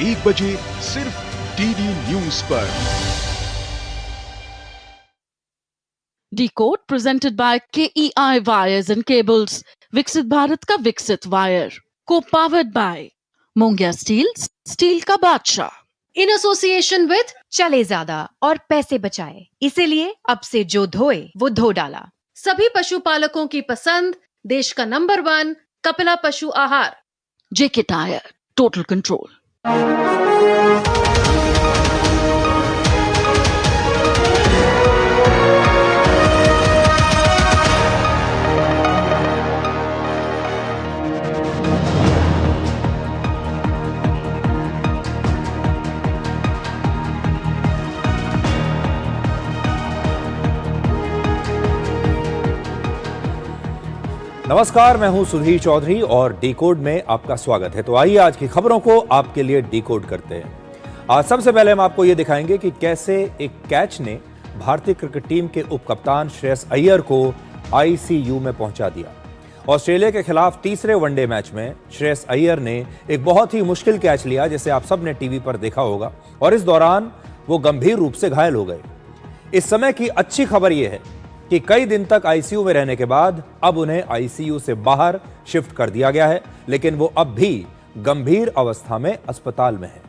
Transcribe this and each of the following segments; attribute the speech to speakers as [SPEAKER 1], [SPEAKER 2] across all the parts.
[SPEAKER 1] 1 बजे सिर्फ DD news पर।
[SPEAKER 2] Decode presented by KEI Wires and Cables, विकसित भारत का विकसित वायर, को powered by Mongia steel, steel का बादशाह,
[SPEAKER 3] इन एसोसिएशन विद चले ज्यादा और पैसे बचाए, इसीलिए अब से जो धोए वो धो डाला। सभी पशुपालकों की पसंद, देश का नंबर 1 कपिला पशु आहार।
[SPEAKER 2] JK tyre, total control.
[SPEAKER 4] नमस्कार, मैं हूं सुधीर चौधरी और डिकोड में आपका स्वागत है। तो आइए आज की खबरों को आपके लिए डिकोड करते हैं। आज सबसे पहले हम आपको यह दिखाएंगे कि कैसे एक कैच ने भारतीय क्रिकेट टीम के उपकप्तान श्रेयस अय्यर को आईसीयू में पहुंचा दिया। ऑस्ट्रेलिया के खिलाफ तीसरे वनडे मैच में श्रेयस अय्यर ने एक बहुत ही मुश्किल कैच लिया, जिसे आप सब ने टीवी पर देखा होगा, और इस दौरान वो गंभीर रूप से घायल हो गए। इस समय की अच्छी खबर यह है कि कई दिन तक आईसीयू में रहने के बाद अब उन्हें आईसीयू से बाहर शिफ्ट कर दिया गया है, लेकिन वो अब भी गंभीर अवस्था में अस्पताल में है।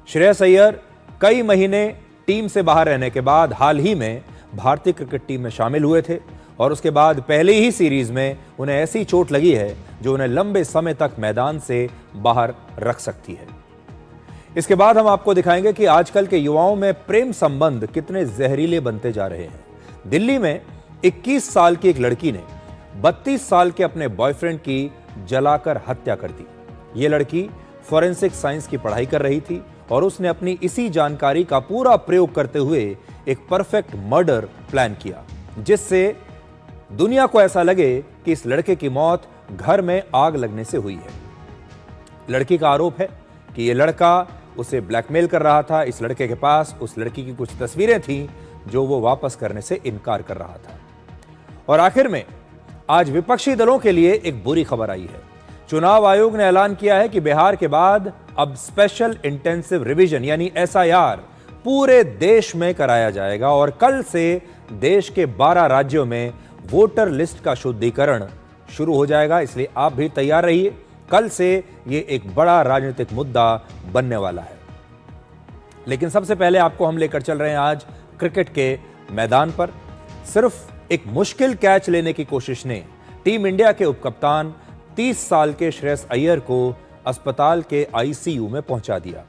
[SPEAKER 4] श्रेयस अय्यर कई महीने टीम से बाहर रहने के बाद हाल ही में भारतीय क्रिकेट टीम में शामिल हुए थे और उसके बाद पहले ही सीरीज में उन्हें ऐसी चोट लगी है जो उन्हें लंबे समय तक मैदान से बाहर रख सकती है। इसके बाद हम आपको दिखाएंगे कि आजकल के युवाओं में प्रेम संबंध कितने जहरीले बनते जा रहे हैं। दिल्ली में 21 साल की एक लड़की ने 32 साल के अपने बॉयफ्रेंड की जलाकर हत्या कर दी। ये लड़की फॉरेंसिक साइंस की पढ़ाई कर रही थी और उसने अपनी इसी जानकारी का पूरा प्रयोग करते हुए एक परफेक्ट मर्डर प्लान किया, जिससे दुनिया को ऐसा लगे कि इस लड़के की मौत घर में आग लगने से हुई है। लड़की का आरोप है कि यह लड़का उसे ब्लैकमेल कर रहा था। इस लड़के के पास उस लड़की की कुछ तस्वीरें थीं जो वो वापस करने से इनकार कर रहा था। और आखिर में आज विपक्षी दलों के लिए एक बुरी खबर आई है। चुनाव आयोग ने ऐलान किया है कि बिहार के बाद अब स्पेशल इंटेंसिव रिवीजन यानी SIR पूरे देश में कराया जाएगा और कल से देश के 12 राज्यों में वोटर लिस्ट का शुद्धिकरण शुरू हो जाएगा। इसलिए आप भी तैयार रहिए, कल से ये एक बड़ा राजनीतिक मुद्दा बनने वाला है। लेकिन सबसे पहले आपको हम लेकर चल रहे हैं आज क्रिकेट के मैदान पर। सिर्फ एक मुश्किल कैच लेने की कोशिश ने टीम इंडिया के उपकप्तान 30 साल के श्रेयस अय्यर को अस्पताल के आईसीयू में पहुंचा दिया।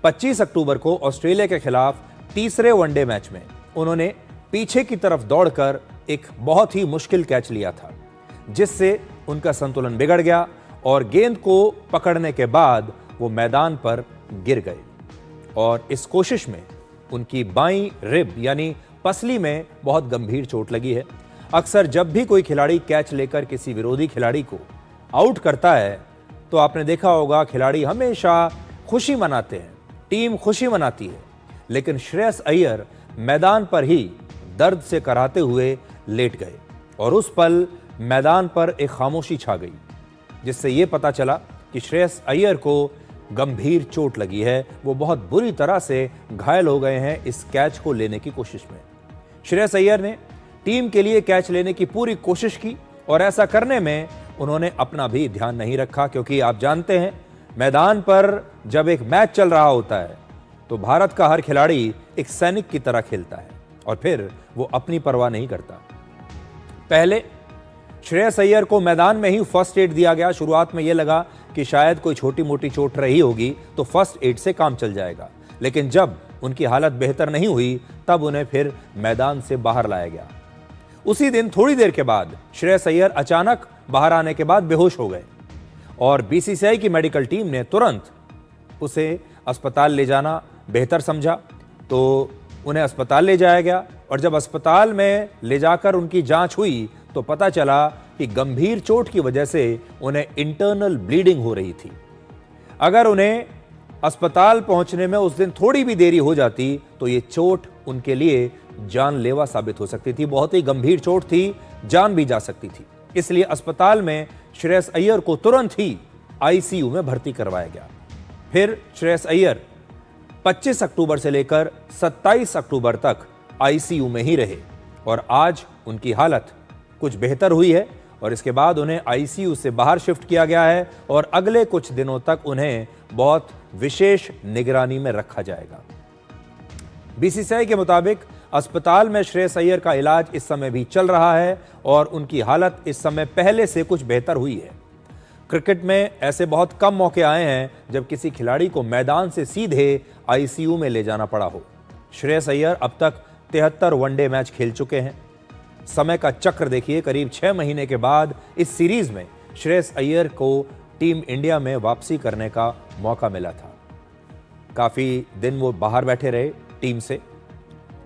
[SPEAKER 4] 25 अक्टूबर को ऑस्ट्रेलिया के खिलाफ तीसरे वनडे मैच में उन्होंने पीछे की तरफ दौड़कर एक बहुत ही मुश्किल कैच लिया था, जिससे उनका संतुलन बिगड़ गया और गेंद को पकड़ने के बाद वो मैदान पर गिर गए और इस कोशिश में उनकी बाईं रिब यानी पसली में बहुत गंभीर चोट लगी है। अक्सर जब भी कोई खिलाड़ी कैच लेकर किसी विरोधी खिलाड़ी को आउट करता है तो आपने देखा होगा खिलाड़ी हमेशा खुशी मनाते हैं, टीम खुशी मनाती है, लेकिन श्रेयस अय्यर मैदान पर ही दर्द से कराहते हुए लेट गए और उस पल मैदान पर एक खामोशी छा गई, जिससे यह पता चला कि श्रेयस अय्यर को गंभीर चोट लगी है। वो बहुत बुरी तरह से घायल हो गए हैं इस कैच को लेने की कोशिश में। श्रेयस अय्यर ने टीम के लिए कैच लेने की पूरी कोशिश की और ऐसा करने में उन्होंने अपना भी ध्यान नहीं रखा, क्योंकि आप जानते हैं मैदान पर जब एक मैच चल रहा होता है तो भारत का हर खिलाड़ी एक सैनिक की तरह खेलता है और फिर वो अपनी परवाह नहीं करता। पहले श्रेयस अय्यर को मैदान में ही फर्स्ट एड दिया गया। शुरुआत में यह लगा कि शायद कोई छोटी मोटी चोट रही होगी तो फर्स्ट एड से काम चल जाएगा, लेकिन जब उनकी हालत बेहतर नहीं हुई तब उन्हें फिर मैदान से बाहर लाया गया। उसी दिन थोड़ी देर के बाद श्रेयस अय्यर अचानक बाहर आने के बाद बेहोश हो गए और बीसीसीआई की मेडिकल टीम ने तुरंत उसे अस्पताल ले जाना बेहतर समझा, तो उन्हें अस्पताल ले जाया गया और जब अस्पताल में ले जाकर उनकी जांच हुई तो पता चला कि गंभीर चोट की वजह से उन्हें इंटरनल ब्लीडिंग हो रही थी। अगर उन्हें अस्पताल पहुंचने में उस दिन थोड़ी भी देरी हो जाती तो ये चोट उनके लिए जानलेवा साबित हो सकती थी। बहुत ही गंभीर चोट थी, जान भी जा सकती थी। इसलिए अस्पताल में श्रेयस अय्यर को तुरंत ही आईसीयू में भर्ती करवाया गया। फिर श्रेयस अय्यर 25 अक्टूबर से लेकर 27 अक्टूबर तक आईसीयू में ही रहे और आज उनकी हालत कुछ बेहतर हुई है और इसके बाद उन्हें आईसीयू से बाहर शिफ्ट किया गया है और अगले कुछ दिनों तक उन्हें बहुत विशेष निगरानी में रखा जाएगा। बीसीसीआई के मुताबिक अस्पताल में श्रेयस अय्यर का इलाज इस समय भी चल रहा है और उनकी हालत इस समय पहले से कुछ बेहतर हुई है। क्रिकेट में ऐसे बहुत कम मौके आए हैं जब किसी खिलाड़ी को मैदान से सीधे आईसीयू में ले जाना पड़ा हो। श्रेयस अय्यर अब तक 73 वनडे मैच खेल चुके हैं। समय का चक्र देखिए, करीब 6 महीने के बाद इस सीरीज में श्रेयस अय्यर को टीम इंडिया में वापसी करने का मौका मिला था। काफी दिन वो बाहर बैठे रहे टीम से।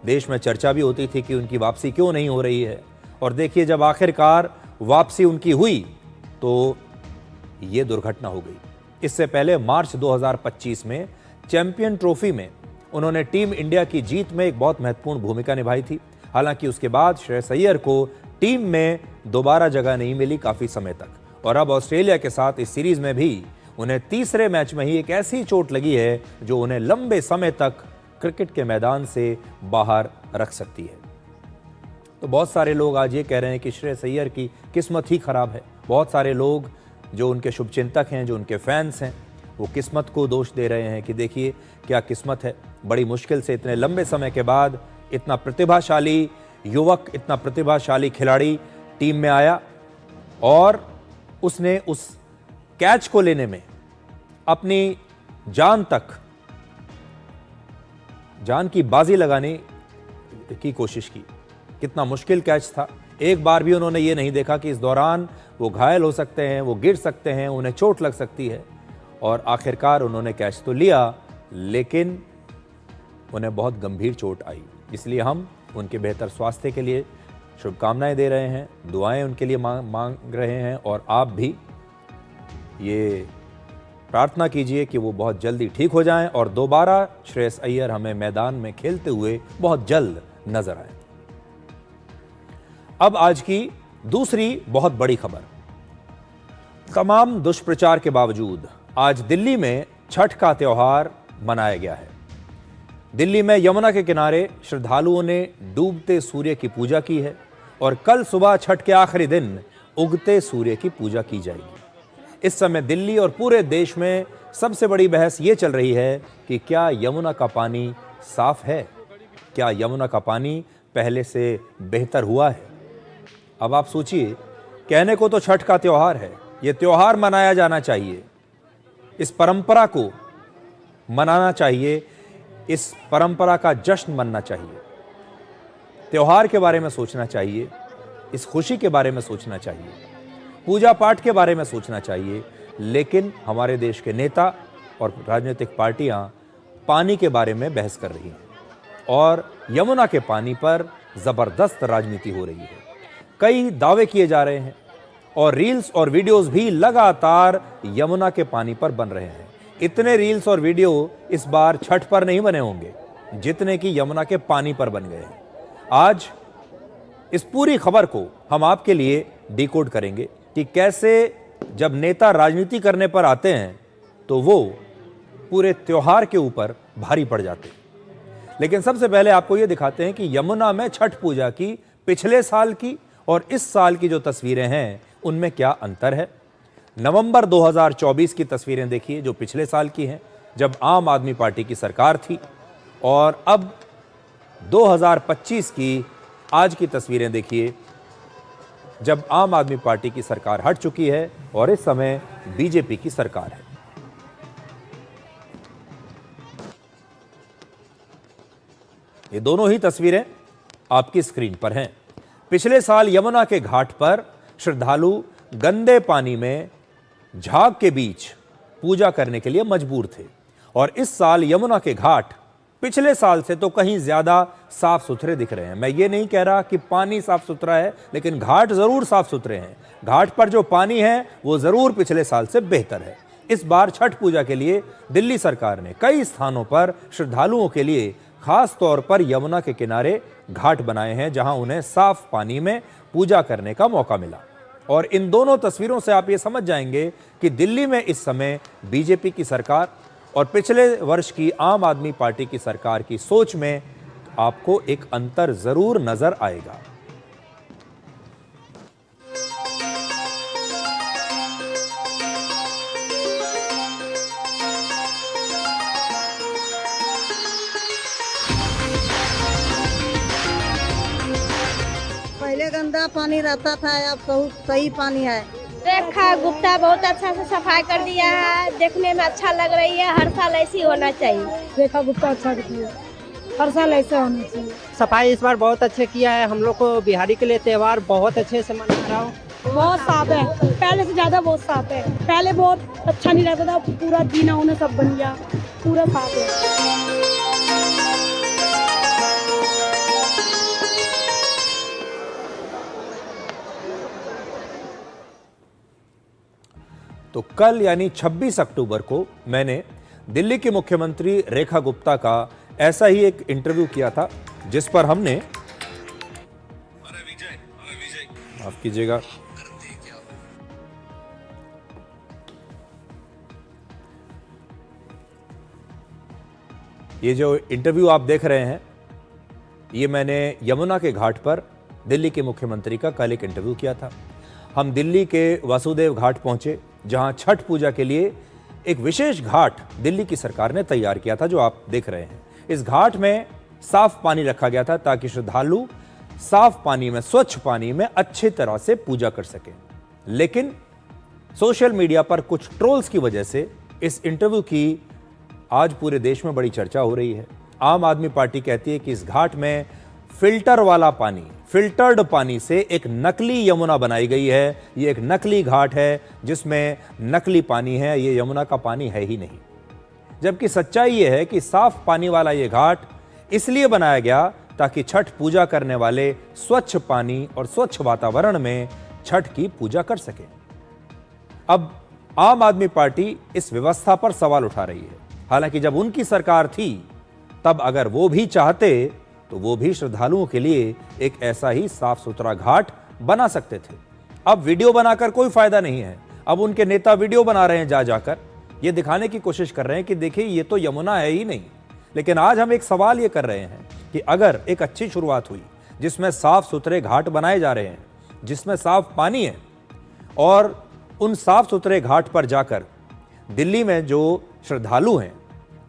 [SPEAKER 4] देश में चर्चा भी होती थी कि उनकी वापसी क्यों नहीं हो रही है और देखिए जब आखिरकार वापसी उनकी हुई तो ये दुर्घटना हो गई। इससे पहले मार्च 2025 में चैंपियन ट्रॉफी में उन्होंने टीम इंडिया की जीत में एक बहुत महत्वपूर्ण भूमिका निभाई थी। हालांकि उसके बाद श्रेयस अय्यर को टीम में दोबारा जगह नहीं मिली काफी समय तक और अब ऑस्ट्रेलिया के साथ इस सीरीज में भी उन्हें तीसरे मैच में ही एक ऐसी चोट लगी है जो उन्हें लंबे समय तक क्रिकेट के मैदान से बाहर रख सकती है। तो बहुत सारे लोग आज ये कह रहे हैं कि श्रेयस अय्यर की किस्मत ही खराब है। बहुत सारे लोग जो उनके शुभचिंतक हैं, जो उनके फैंस हैं, वो किस्मत को दोष दे रहे हैं कि देखिए क्या किस्मत है, बड़ी मुश्किल से इतने लंबे समय के बाद इतना प्रतिभाशाली युवक, इतना प्रतिभाशाली खिलाड़ी टीम में आया और उसने उस कैच को लेने में अपनी जान की बाजी लगाने की कोशिश की। कितना मुश्किल कैच था। एक बार भी उन्होंने ये नहीं देखा कि इस दौरान वो घायल हो सकते हैं, वो गिर सकते हैं, उन्हें चोट लग सकती है और आखिरकार उन्होंने कैच तो लिया लेकिन उन्हें बहुत गंभीर चोट आई। इसलिए हम उनके बेहतर स्वास्थ्य के लिए शुभकामनाएं दे रहे हैं, दुआएं उनके लिए मांग रहे हैं और आप भी ये प्रार्थना कीजिए कि वो बहुत जल्दी ठीक हो जाएं और दोबारा श्रेयस अय्यर हमें मैदान में खेलते हुए बहुत जल्द नजर आए। अब आज की दूसरी बहुत बड़ी खबर। तमाम दुष्प्रचार के बावजूद आज दिल्ली में छठ का त्योहार मनाया गया है। दिल्ली में यमुना के किनारे श्रद्धालुओं ने डूबते सूर्य की पूजा की है और कल सुबह छठ के आखिरी दिन उगते सूर्य की पूजा की जाएगी। इस समय दिल्ली और पूरे देश में सबसे बड़ी बहस ये चल रही है कि क्या यमुना का पानी साफ है, क्या यमुना का पानी पहले से बेहतर हुआ है। अब आप सोचिए, कहने को तो छठ का त्योहार है, ये त्योहार मनाया जाना चाहिए, इस परंपरा को मनाना चाहिए, इस परंपरा का जश्न मनना चाहिए, त्योहार के बारे में सोचना चाहिए, इस खुशी के बारे में सोचना चाहिए, पूजा पाठ के बारे में सोचना चाहिए। लेकिन हमारे देश के नेता और राजनीतिक पार्टियां पानी के बारे में बहस कर रही हैं और यमुना के पानी पर जबरदस्त राजनीति हो रही है। कई दावे किए जा रहे हैं और रील्स और वीडियोस भी लगातार यमुना के पानी पर बन रहे हैं। इतने रील्स और वीडियो इस बार छठ पर नहीं बने होंगे जितने कि यमुना के पानी पर बन गए हैं। आज इस पूरी खबर को हम आपके लिए डिकोड करेंगे कि कैसे जब नेता राजनीति करने पर आते हैं तो वो पूरे त्योहार के ऊपर भारी पड़ जाते हैं। लेकिन सबसे पहले आपको ये दिखाते हैं कि यमुना में छठ पूजा की पिछले साल की और इस साल की जो तस्वीरें हैं उनमें क्या अंतर है। नवंबर 2024 की तस्वीरें देखिए जो पिछले साल की हैं, जब आम आदमी पार्टी की सरकार थी, और अब 2025 की आज की तस्वीरें देखिए जब आम आदमी पार्टी की सरकार हट चुकी है और इस समय बीजेपी की सरकार है। ये दोनों ही तस्वीरें आपकी स्क्रीन पर हैं। पिछले साल यमुना के घाट पर श्रद्धालु गंदे पानी में झाग के बीच पूजा करने के लिए मजबूर थे और इस साल यमुना के घाट पिछले साल से तो कहीं ज्यादा साफ सुथरे दिख रहे हैं। मैं ये नहीं कह रहा कि पानी साफ सुथरा है, लेकिन घाट जरूर साफ सुथरे हैं। घाट पर जो पानी है वो जरूर पिछले साल से बेहतर है। इस बार छठ पूजा के लिए दिल्ली सरकार ने कई स्थानों पर श्रद्धालुओं के लिए खास तौर पर यमुना के किनारे घाट बनाए हैं जहां उन्हें साफ पानी में पूजा करने का मौका मिला। और इन दोनों तस्वीरों से आप ये समझ जाएंगे कि दिल्ली में इस समय बीजेपी की सरकार और पिछले वर्ष की आम आदमी पार्टी की सरकार की सोच में आपको एक अंतर जरूर नजर आएगा।
[SPEAKER 5] पहले गंदा पानी रहता था, अब बहुत सही पानी है।
[SPEAKER 6] रेखा गुप्ता बहुत अच्छा से सफाई कर दिया है, देखने में अच्छा लग रही है। हर साल ऐसी होना चाहिए।
[SPEAKER 5] रेखा गुप्ता अच्छा करती है, हर साल ऐसा होना चाहिए।
[SPEAKER 7] सफाई इस बार बहुत अच्छे किया है। हम लोग को बिहारी के लिए त्यौहार बहुत अच्छे से मना रहा हूँ।
[SPEAKER 5] बहुत साफ है, पहले से ज्यादा बहुत साफ है। पहले बहुत अच्छा नहीं रहता था, पूरा जीना उन्हें सब बन गया, पूरा साफ है।
[SPEAKER 4] तो कल यानी 26 अक्टूबर को मैंने दिल्ली की मुख्यमंत्री रेखा गुप्ता का ऐसा ही एक इंटरव्यू किया था, जिस पर हमने, माफ कीजिएगा, ये जो इंटरव्यू आप देख रहे हैं, ये मैंने यमुना के घाट पर दिल्ली के मुख्यमंत्री का कल एक इंटरव्यू किया था। हम दिल्ली के वासुदेव घाट पहुंचे, जहां छठ पूजा के लिए एक विशेष घाट दिल्ली की सरकार ने तैयार किया था, जो आप देख रहे हैं। इस घाट में साफ पानी रखा गया था ताकि श्रद्धालु साफ पानी में, स्वच्छ पानी में अच्छी तरह से पूजा कर सके। लेकिन सोशल मीडिया पर कुछ ट्रोल्स की वजह से इस इंटरव्यू की आज पूरे देश में बड़ी चर्चा हो रही है। आम आदमी पार्टी कहती है कि इस घाट में फिल्टर वाला पानी, फिल्टर्ड पानी से एक नकली यमुना बनाई गई है। ये एक नकली घाट है जिसमें नकली पानी है, ये यमुना का पानी है ही नहीं। जबकि सच्चाई ये है कि साफ पानी वाला ये घाट इसलिए बनाया गया ताकि छठ पूजा करने वाले स्वच्छ पानी और स्वच्छ वातावरण में छठ की पूजा कर सके। अब आम आदमी पार्टी इस व्यवस्था पर सवाल उठा रही है। हालांकि जब उनकी सरकार थी, तब अगर वो भी चाहते तो वो भी श्रद्धालुओं के लिए एक ऐसा ही साफ सुथरा घाट बना सकते थे। अब वीडियो बनाकर कोई फायदा नहीं है। अब उनके नेता वीडियो बना रहे हैं, जा जाकर ये दिखाने की कोशिश कर रहे हैं कि देखिए ये तो यमुना है ही नहीं। लेकिन आज हम एक सवाल ये कर रहे हैं कि अगर एक अच्छी शुरुआत हुई जिसमें साफ सुथरे घाट बनाए जा रहे हैं, जिसमें साफ पानी है, और उन साफ सुथरे घाट पर जाकर दिल्ली में जो श्रद्धालु हैं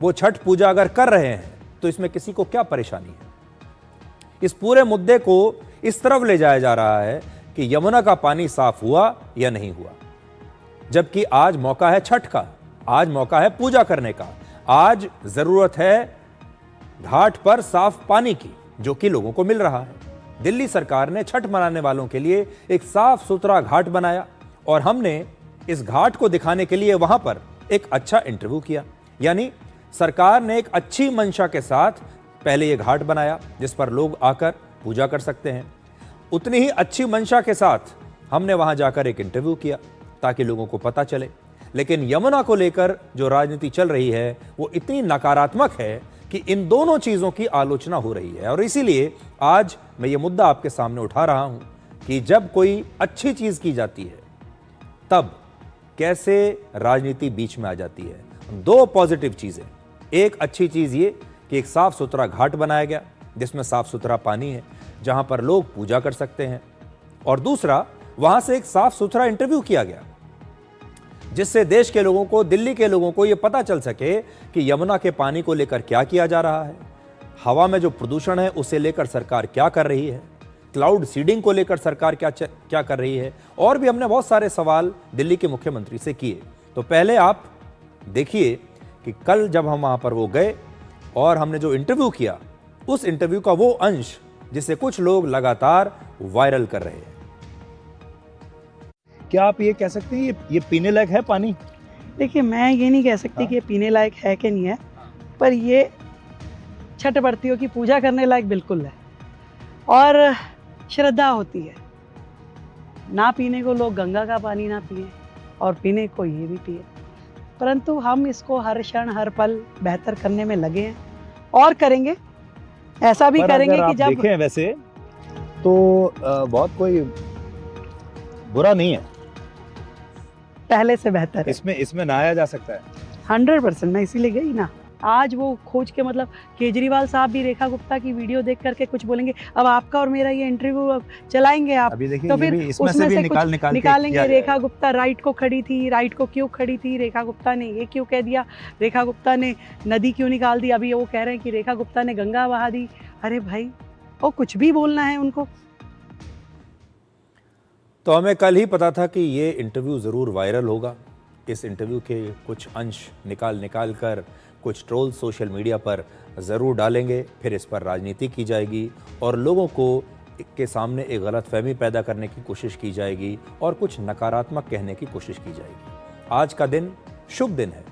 [SPEAKER 4] वो छठ पूजा अगर कर रहे हैं, तो इसमें किसी को क्या परेशानी है? इस पूरे मुद्दे को इस तरफ ले जाया जा रहा है कि यमुना का पानी साफ हुआ या नहीं हुआ, जबकि आज मौका है छठ का, आज मौका है पूजा करने का, आज जरूरत है घाट पर साफ पानी की, जो कि लोगों को मिल रहा है। दिल्ली सरकार ने छठ मनाने वालों के लिए एक साफ सुथरा घाट बनाया और हमने इस घाट को दिखाने के लिए वहां पर एक अच्छा इंटरव्यू किया। यानी सरकार ने एक अच्छी मंशा के साथ पहले ये घाट बनाया जिस पर लोग आकर पूजा कर सकते हैं। उतनी ही अच्छी मंशा के साथ हमने वहां जाकर एक इंटरव्यू किया ताकि लोगों को पता चले। लेकिन यमुना को लेकर जो राजनीति चल रही है वो इतनी नकारात्मक है कि इन दोनों चीजों की आलोचना हो रही है। और इसीलिए आज मैं ये मुद्दा आपके सामने उठा रहा हूं कि जब कोई अच्छी चीज की जाती है तब कैसे राजनीति बीच में आ जाती है। दो पॉजिटिव चीजें, एक अच्छी चीज ये कि एक साफ सुथरा घाट बनाया गया जिसमें साफ सुथरा पानी है जहां पर लोग पूजा कर सकते हैं, और दूसरा वहां से एक साफ सुथरा इंटरव्यू किया गया जिससे देश के लोगों को, दिल्ली के लोगों को यह पता चल सके कि यमुना के पानी को लेकर क्या किया जा रहा है, हवा में जो प्रदूषण है उसे लेकर सरकार क्या कर रही है, क्लाउड सीडिंग को लेकर सरकार क्या कर रही है, और भी हमने बहुत सारे सवाल दिल्ली के मुख्यमंत्री से किए। तो पहले आप देखिए कि कल जब हम वहां पर वो गए और हमने जो इंटरव्यू किया, उस इंटरव्यू का वो अंश जिसे कुछ लोग लगातार वायरल कर रहे हैं।
[SPEAKER 8] क्या आप ये कह सकते हैं ये पीने लायक है पानी?
[SPEAKER 9] देखिए, मैं ये नहीं कह सकती कि ये पीने लायक है कि नहीं है, पर ये छठ व्रतियों की पूजा करने लायक बिल्कुल है। और श्रद्धा होती है, ना पीने को लोग गंगा का पानी ना पिए और पीने को ये भी पिए, परंतु हम इसको हर क्षण हर पल बेहतर करने में लगे हैं और करेंगे। ऐसा भी करेंगे कि जब
[SPEAKER 8] देखें वैसे तो बहुत कोई बुरा नहीं है,
[SPEAKER 9] पहले से बेहतर है।
[SPEAKER 8] इसमें नहाया जा सकता है।
[SPEAKER 9] 100% मैं इसीलिए गई ना। आज वो खोज के मतलब केजरीवाल साहब भी रेखा गुप्ता की वीडियो देख करके कुछ बोलेंगे। अब आपका और मेरा ये इंटरव्यू अब चलाएंगे आप,
[SPEAKER 8] अभी देखिए
[SPEAKER 9] तो
[SPEAKER 8] ये
[SPEAKER 9] फिर
[SPEAKER 8] भी इसमें
[SPEAKER 9] उसमें
[SPEAKER 8] से भी
[SPEAKER 9] से
[SPEAKER 8] निकाल
[SPEAKER 9] कुछ
[SPEAKER 8] निकाल के
[SPEAKER 9] निकालेंगे।
[SPEAKER 8] किया
[SPEAKER 9] रेखा
[SPEAKER 8] जाएगा।
[SPEAKER 9] गुप्ता राइट को खड़ी थी, राइट को क्यों खड़ी थी, रेखा गुप्ता ने ये क्यों कह दिया, रेखा गुप्ता ने नदी क्यों निकाल दी। अभी वो कह रहे हैं कि रेखा गुप्ता ने गंगा बहा दी। अरे भाई, वो कुछ भी बोलना है उनको।
[SPEAKER 4] तो हमें कल ही पता था कि ये इंटरव्यू ज़रूर वायरल होगा। इस इंटरव्यू के कुछ अंश निकाल कर कुछ ट्रोल सोशल मीडिया पर ज़रूर डालेंगे, फिर इस पर राजनीति की जाएगी और लोगों को के सामने एक गलतफहमी पैदा करने की कोशिश की जाएगी और कुछ नकारात्मक कहने की कोशिश की जाएगी। आज का दिन शुभ दिन है।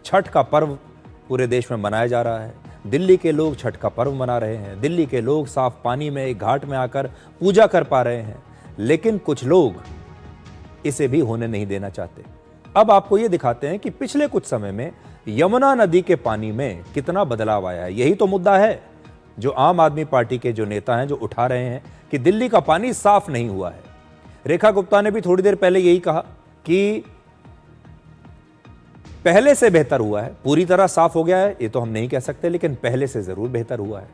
[SPEAKER 4] छठ का पर्व पूरे देश में मनाया जा रहा है। दिल्ली के लोग छठ का पर्व मना रहे हैं। दिल्ली के लोग साफ पानी में एक घाट में आकर पूजा कर पा रहे हैं, लेकिन कुछ लोग इसे भी होने नहीं देना चाहते। अब आपको ये दिखाते हैं कि पिछले कुछ समय में यमुना नदी के पानी में कितना बदलाव आया है। यही तो मुद्दा है जो आम आदमी पार्टी के जो नेता हैं जो उठा रहे हैं कि दिल्ली का पानी साफ नहीं हुआ है। रेखा गुप्ता ने भी थोड़ी देर पहले यही कहा कि पहले से बेहतर हुआ है। पूरी तरह साफ हो गया है ये तो हम नहीं कह सकते, लेकिन पहले से जरूर बेहतर हुआ है।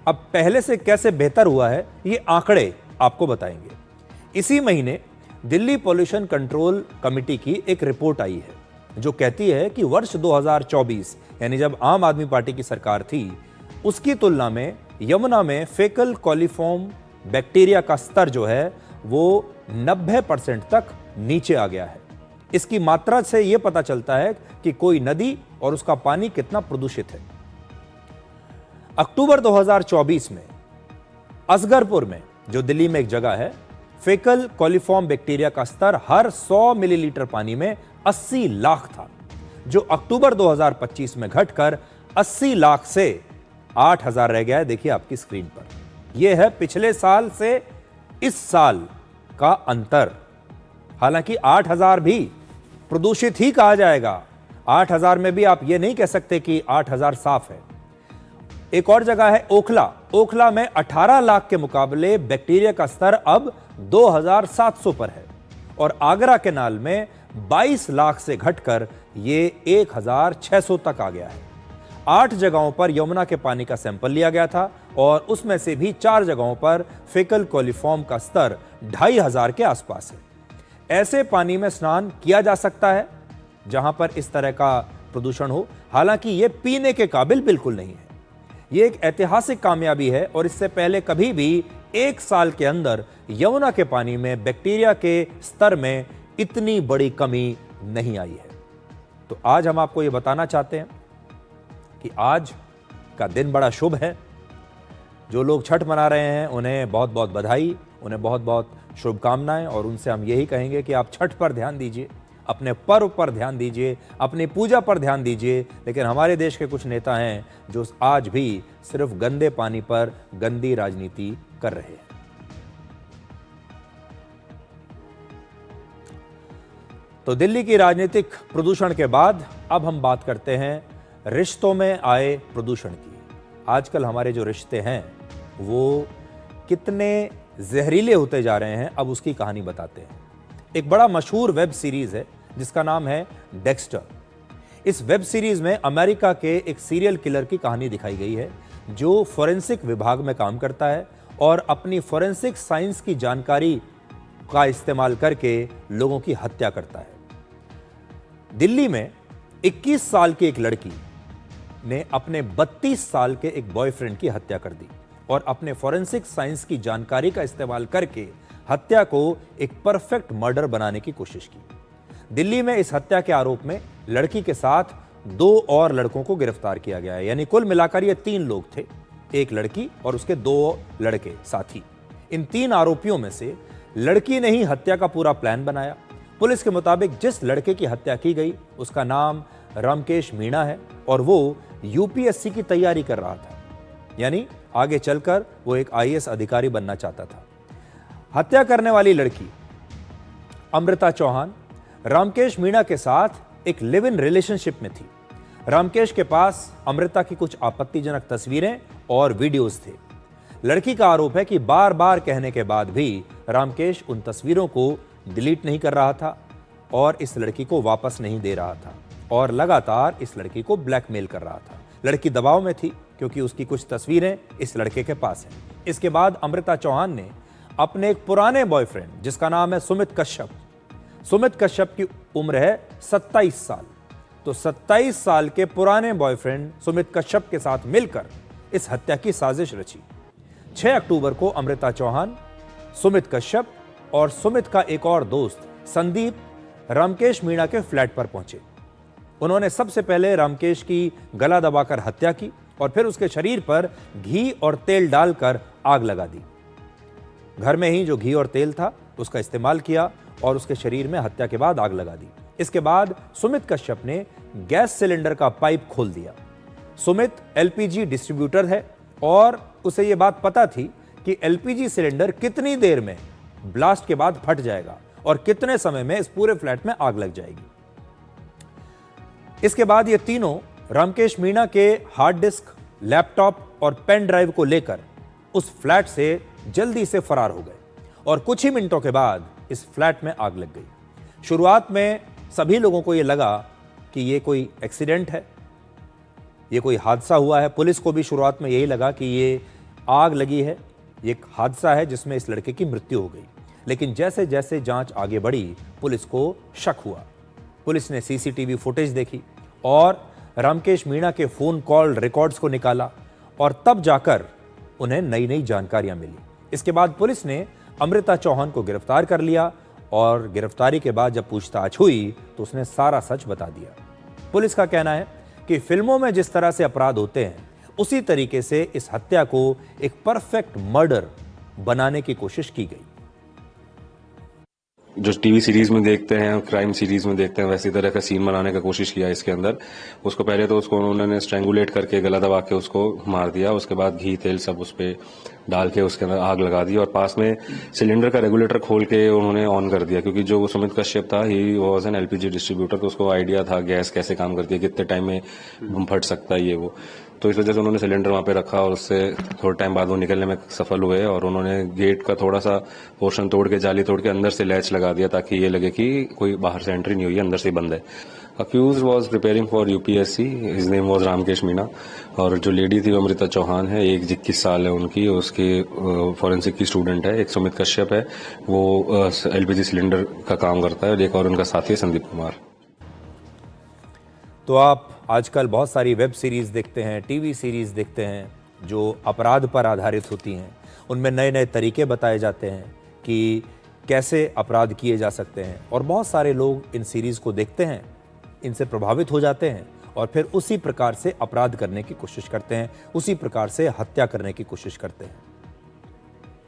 [SPEAKER 4] अब पहले से कैसे बेहतर हुआ है ये आंकड़े आपको बताएंगे। इसी महीने दिल्ली पॉल्यूशन कंट्रोल कमेटी की एक रिपोर्ट आई है जो कहती है कि वर्ष 2024 यानी जब आम आदमी पार्टी की सरकार थी उसकी तुलना में यमुना में फेकल कॉलीफॉर्म बैक्टीरिया का स्तर जो है वो 90% तक नीचे आ गया है। इसकी मात्रा से यह पता चलता है कि कोई नदी और उसका पानी कितना प्रदूषित है। अक्टूबर 2024 में असगरपुर में जो दिल्ली में एक जगह है, फेकल कॉलीफॉर्म बैक्टीरिया का स्तर हर 100 मिलीलीटर पानी में 80 लाख था, जो अक्टूबर 2025 में घटकर 80 लाख से 8,000 रह गया है। देखिए आपकी स्क्रीन पर, यह है पिछले साल से इस साल का अंतर। हालांकि 8,000 भी प्रदूषित ही कहा जाएगा। 8,000 में भी आप यह नहीं कह सकते कि 8,000 साफ है। एक और जगह है ओखला। ओखला में 18 लाख के मुकाबले बैक्टीरिया का स्तर अब 2,700 पर है और आगरा केनाल में 22 लाख से घटकर ये 1,600 तक आ गया है। 8 जगहों पर यमुना के पानी का सैंपल लिया गया था और उसमें से भी 4 जगहों पर फेकल कॉलीफॉर्म का स्तर 2,500 के आसपास है। ऐसे पानी में स्नान किया जा सकता है जहां पर इस तरह का प्रदूषण हो, हालांकि यह पीने के काबिल बिल्कुल नहीं है। यह एक ऐतिहासिक कामयाबी है और इससे पहले कभी भी 1 साल के अंदर यमुना के पानी में बैक्टीरिया के स्तर में इतनी बड़ी कमी नहीं आई है। तो आज हम आपको यह बताना चाहते हैं कि आज का दिन बड़ा शुभ है। जो लोग छठ मना रहे हैं उन्हें बहुत बहुत बधाई, उन्हें बहुत बहुत शुभकामनाएं और उनसे हम यही कहेंगे कि आप छठ पर ध्यान दीजिए, अपने पर्व पर ध्यान दीजिए, अपनी पूजा पर ध्यान दीजिए। लेकिन हमारे देश के कुछ नेता हैं जो आज भी सिर्फ गंदे पानी पर गंदी राजनीति कर रहे हैं। तो दिल्ली की राजनीतिक प्रदूषण के बाद अब हम बात करते हैं रिश्तों में आए प्रदूषण की। आजकल हमारे जो रिश्ते हैं वो कितने जहरीले होते जा रहे हैं, अब उसकी कहानी बताते हैं। एक बड़ा मशहूर वेब सीरीज है जिसका नाम है डेक्स्टर। इस वेब सीरीज में अमेरिका के एक सीरियल किलर की कहानी दिखाई गई है जो फोरेंसिक विभाग में काम करता है और अपनी फोरेंसिक साइंस की जानकारी का इस्तेमाल करके लोगों की हत्या करता है। दिल्ली में 21 साल की एक लड़की ने अपने 32 साल के एक बॉयफ्रेंड की हत्या कर दी और अपने फोरेंसिक साइंस की जानकारी का इस्तेमाल करके हत्या को एक परफेक्ट मर्डर बनाने की कोशिश की। दिल्ली में इस हत्या के आरोप में लड़की के साथ 2 और लड़कों को गिरफ्तार किया गया है। यानी कुल मिलाकर ये 3 लोग थे, एक लड़की और उसके 2 लड़के साथी। इन 3 आरोपियों में से लड़की ने ही हत्या का पूरा प्लान बनाया। पुलिस के मुताबिक जिस लड़के की हत्या की गई उसका नाम रामकेश मीणा है और वो यूपीएससी की तैयारी कर रहा था, यानी आगे चलकर वो एक आईएएस अधिकारी बनना चाहता था। हत्या करने वाली लड़की अमृता चौहान रामकेश मीणा के साथ एक लिव इन रिलेशनशिप में थी। रामकेश के पास अमृता की कुछ आपत्तिजनक तस्वीरें और वीडियोस थे। लड़की का आरोप है कि बार बार कहने के बाद भी रामकेश उन तस्वीरों को डिलीट नहीं कर रहा था और इस लड़की को वापस नहीं दे रहा था। और लगातार इस लड़की को ब्लैकमेल कर रहा था। लड़की दबाव में थी क्योंकि उसकी कुछ तस्वीरें इस लड़के के पास हैं। इसके बाद अमृता चौहान ने अपने एक पुराने बॉयफ्रेंड जिसका नाम है सुमित कश्यप की उम्र है 27 साल, तो 27 साल के पुराने बॉयफ्रेंड सुमित कश्यप के साथ मिलकर इस हत्या की साजिश रची। 6 अक्टूबर को अमृता चौहान, सुमित कश्यप और सुमित का एक और दोस्त संदीप रामकेश मीणा के फ्लैट पर पहुंचे। उन्होंने सबसे पहले रामकेश की गला दबाकर हत्या की और फिर उसके शरीर पर घी और तेल डालकर आग लगा दी। घर में ही जो घी और तेल था उसका इस्तेमाल किया और उसके शरीर में हत्या के बाद आग लगा दी। इसके बाद सुमित कश्यप ने गैस सिलेंडर का पाइप खोल दिया। सुमित एलपीजी डिस्ट्रीब्यूटर है और उसे यह बात पता थी कि एलपीजी सिलेंडर कितनी देर में ब्लास्ट के बाद फट जाएगा और कितने समय में इस पूरे फ्लैट में आग लग जाएगी। इसके बाद ये तीनों रामकेश मीणा के हार्ड डिस्क, लैपटॉप और पेन ड्राइव को लेकर उस फ्लैट से जल्दी से फरार हो गए और कुछ ही मिनटों के बाद इस फ्लैट में आग लग गई। शुरुआत में सभी लोगों को यह लगा कि यह कोई एक्सीडेंट है, यह कोई हादसा हुआ है। पुलिस को भी शुरुआत में यही लगा कि यह आग लगी है, यह एक हादसा है जिसमें इस लड़के की मृत्यु हो गई। लेकिन जैसे जैसे जांच आगे बढ़ी पुलिस को शक हुआ। पुलिस ने सीसीटीवी फुटेज देखी और रामकेश मीणा के फोन कॉल रिकॉर्ड्स को निकाला और तब जाकर उन्हें नई नई जानकारियां मिली। इसके बाद पुलिस ने अमृता चौहान को गिरफ्तार कर लिया और गिरफ्तारी के बाद जब पूछताछ हुई तो उसने सारा सच बता दिया। पुलिस का कहना है कि फिल्मों में जिस तरह से अपराध होते हैं उसी तरीके से इस हत्या को एक परफेक्ट मर्डर बनाने की कोशिश की गई।
[SPEAKER 10] जो टीवी सीरीज में देखते हैं, क्राइम सीरीज में देखते हैं, वैसी तरह का सीन बनाने का कोशिश किया इसके अंदर। उसको पहले तो उसको उन्होंने स्ट्रैंगुलेट करके गला दबा के उसको मार दिया। उसके बाद घी तेल सब उस पर डाल के उसके अंदर आग लगा दी और पास में सिलेंडर का रेगुलेटर खोल के उन्होंने ऑन कर दिया, क्योंकि जो सुमित कश्यप था he was an LPG distributor, तो उसको आइडिया था गैस कैसे काम करती है, कितने टाइम में फट सकता है ये वो। तो इस वजह से उन्होंने सिलेंडर वहां पे रखा और उससे थोड़े टाइम बाद वो निकलने में सफल हुए और उन्होंने गेट का थोड़ा सा पोर्शन तोड़ के, जाली तोड़ के अंदर से लैच लगा दिया ताकि ये लगे कि कोई बाहर से एंट्री नहीं हुई है, अंदर से ही बंद है। Accused was preparing for UPSC, his name was Ramkesh Meena. और जो लेडी थी वो अमृता चौहान है, 21 साल है उनकी, उसकी फॉरेंसिक की स्टूडेंट है। एक सुमित कश्यप है, वो एलपीजी सिलेंडर का काम करता है और एक और उनका साथी है संदीप कुमार।
[SPEAKER 4] तो आप आजकल बहुत सारी वेब सीरीज़ देखते हैं, टीवी सीरीज़ देखते हैं जो अपराध पर आधारित होती हैं। उनमें नए नए तरीके बताए जाते हैं कि कैसे अपराध किए जा सकते हैं और बहुत सारे लोग इन सीरीज़ को देखते हैं, इनसे प्रभावित हो जाते हैं और फिर उसी प्रकार से अपराध करने की कोशिश करते हैं, उसी प्रकार से हत्या करने की कोशिश करते हैं।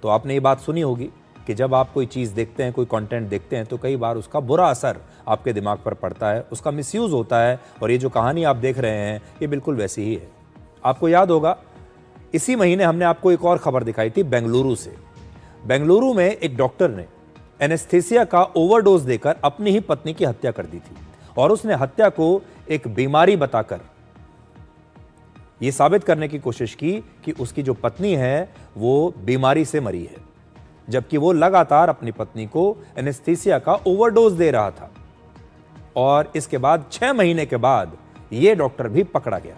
[SPEAKER 4] तो आपने ये बात सुनी होगी कि जब आप कोई चीज़ देखते हैं, कोई कंटेंट देखते हैं तो कई बार उसका बुरा असर आपके दिमाग पर पड़ता है, उसका मिसयूज़ होता है। और ये जो कहानी आप देख रहे हैं ये बिल्कुल वैसी ही है। आपको याद होगा इसी महीने हमने आपको एक और खबर दिखाई थी बेंगलुरु से। बेंगलुरु में एक डॉक्टर ने एनेस्थीसिया का ओवरडोज देकर अपनी ही पत्नी की हत्या कर दी थी और उसने हत्या को एक बीमारी बताकर यह साबित करने की कोशिश की कि उसकी जो पत्नी है वो बीमारी से मरी है, जबकि वो लगातार अपनी पत्नी को एनेस्थीसिया का ओवरडोज दे रहा था। और इसके बाद 6 महीने के बाद यह डॉक्टर भी पकड़ा गया।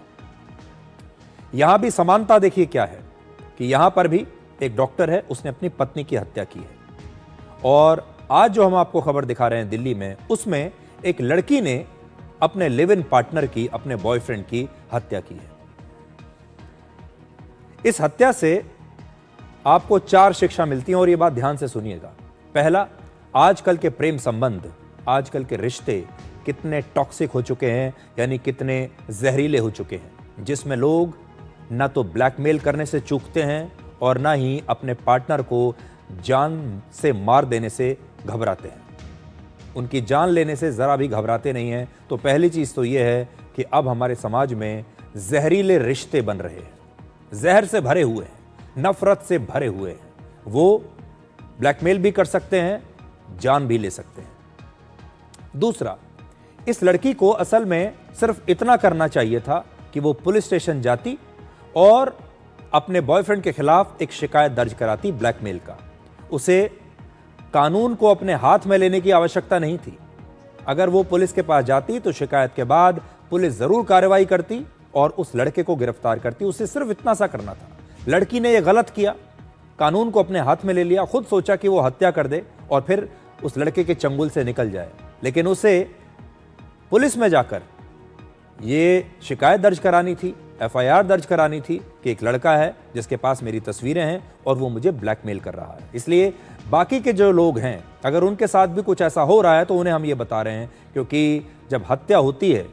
[SPEAKER 4] यहां भी समानता देखिए क्या है कि यहां पर भी एक डॉक्टर है, उसने अपनी पत्नी की हत्या की है। और आज जो हम आपको खबर दिखा रहे हैं दिल्ली में, उसमें एक लड़की ने अपने लिव इन पार्टनर की, अपने बॉयफ्रेंड की हत्या की है। इस हत्या से आपको 4 शिक्षा मिलती हैं और यह बात ध्यान से सुनिएगा। पहला, आजकल के प्रेम संबंध, आजकल के रिश्ते कितने टॉक्सिक हो चुके हैं, यानी कितने जहरीले हो चुके हैं, जिसमें लोग ना तो ब्लैकमेल करने से चूकते हैं और ना ही अपने पार्टनर को जान से मार देने से घबराते हैं। उनकी जान लेने से जरा भी घबराते नहीं हैं। तो पहली चीज तो यह है कि अब हमारे समाज में जहरीले रिश्ते बन रहे हैं, जहर से भरे हुए हैं, नफरत से भरे हुए हैं। वो ब्लैकमेल भी कर सकते हैं, जान भी ले सकते हैं। दूसरा, इस लड़की को असल में सिर्फ इतना करना चाहिए था कि वो पुलिस स्टेशन जाती और अपने बॉयफ्रेंड के खिलाफ एक शिकायत दर्ज कराती ब्लैकमेल का। उसे कानून को अपने हाथ में लेने की आवश्यकता नहीं थी। अगर वो पुलिस के पास जाती तो शिकायत के बाद पुलिस जरूर कार्रवाई करती और उस लड़के को गिरफ्तार करती। उसे सिर्फ इतना सा करना था। लड़की ने यह गलत किया, कानून को अपने हाथ में ले लिया, खुद सोचा कि वो हत्या कर दे और फिर उस लड़के के चंगुल से निकल जाए। लेकिन उसे पुलिस में जाकर ये शिकायत दर्ज करानी थी, एफआईआर दर्ज करानी थी कि एक लड़का है जिसके पास मेरी तस्वीरें हैं और वो मुझे ब्लैकमेल कर रहा है। इसलिए बाकी के जो लोग हैं, अगर उनके साथ भी कुछ ऐसा हो रहा है तो उन्हें हम ये बता रहे हैं, क्योंकि जब हत्या होती है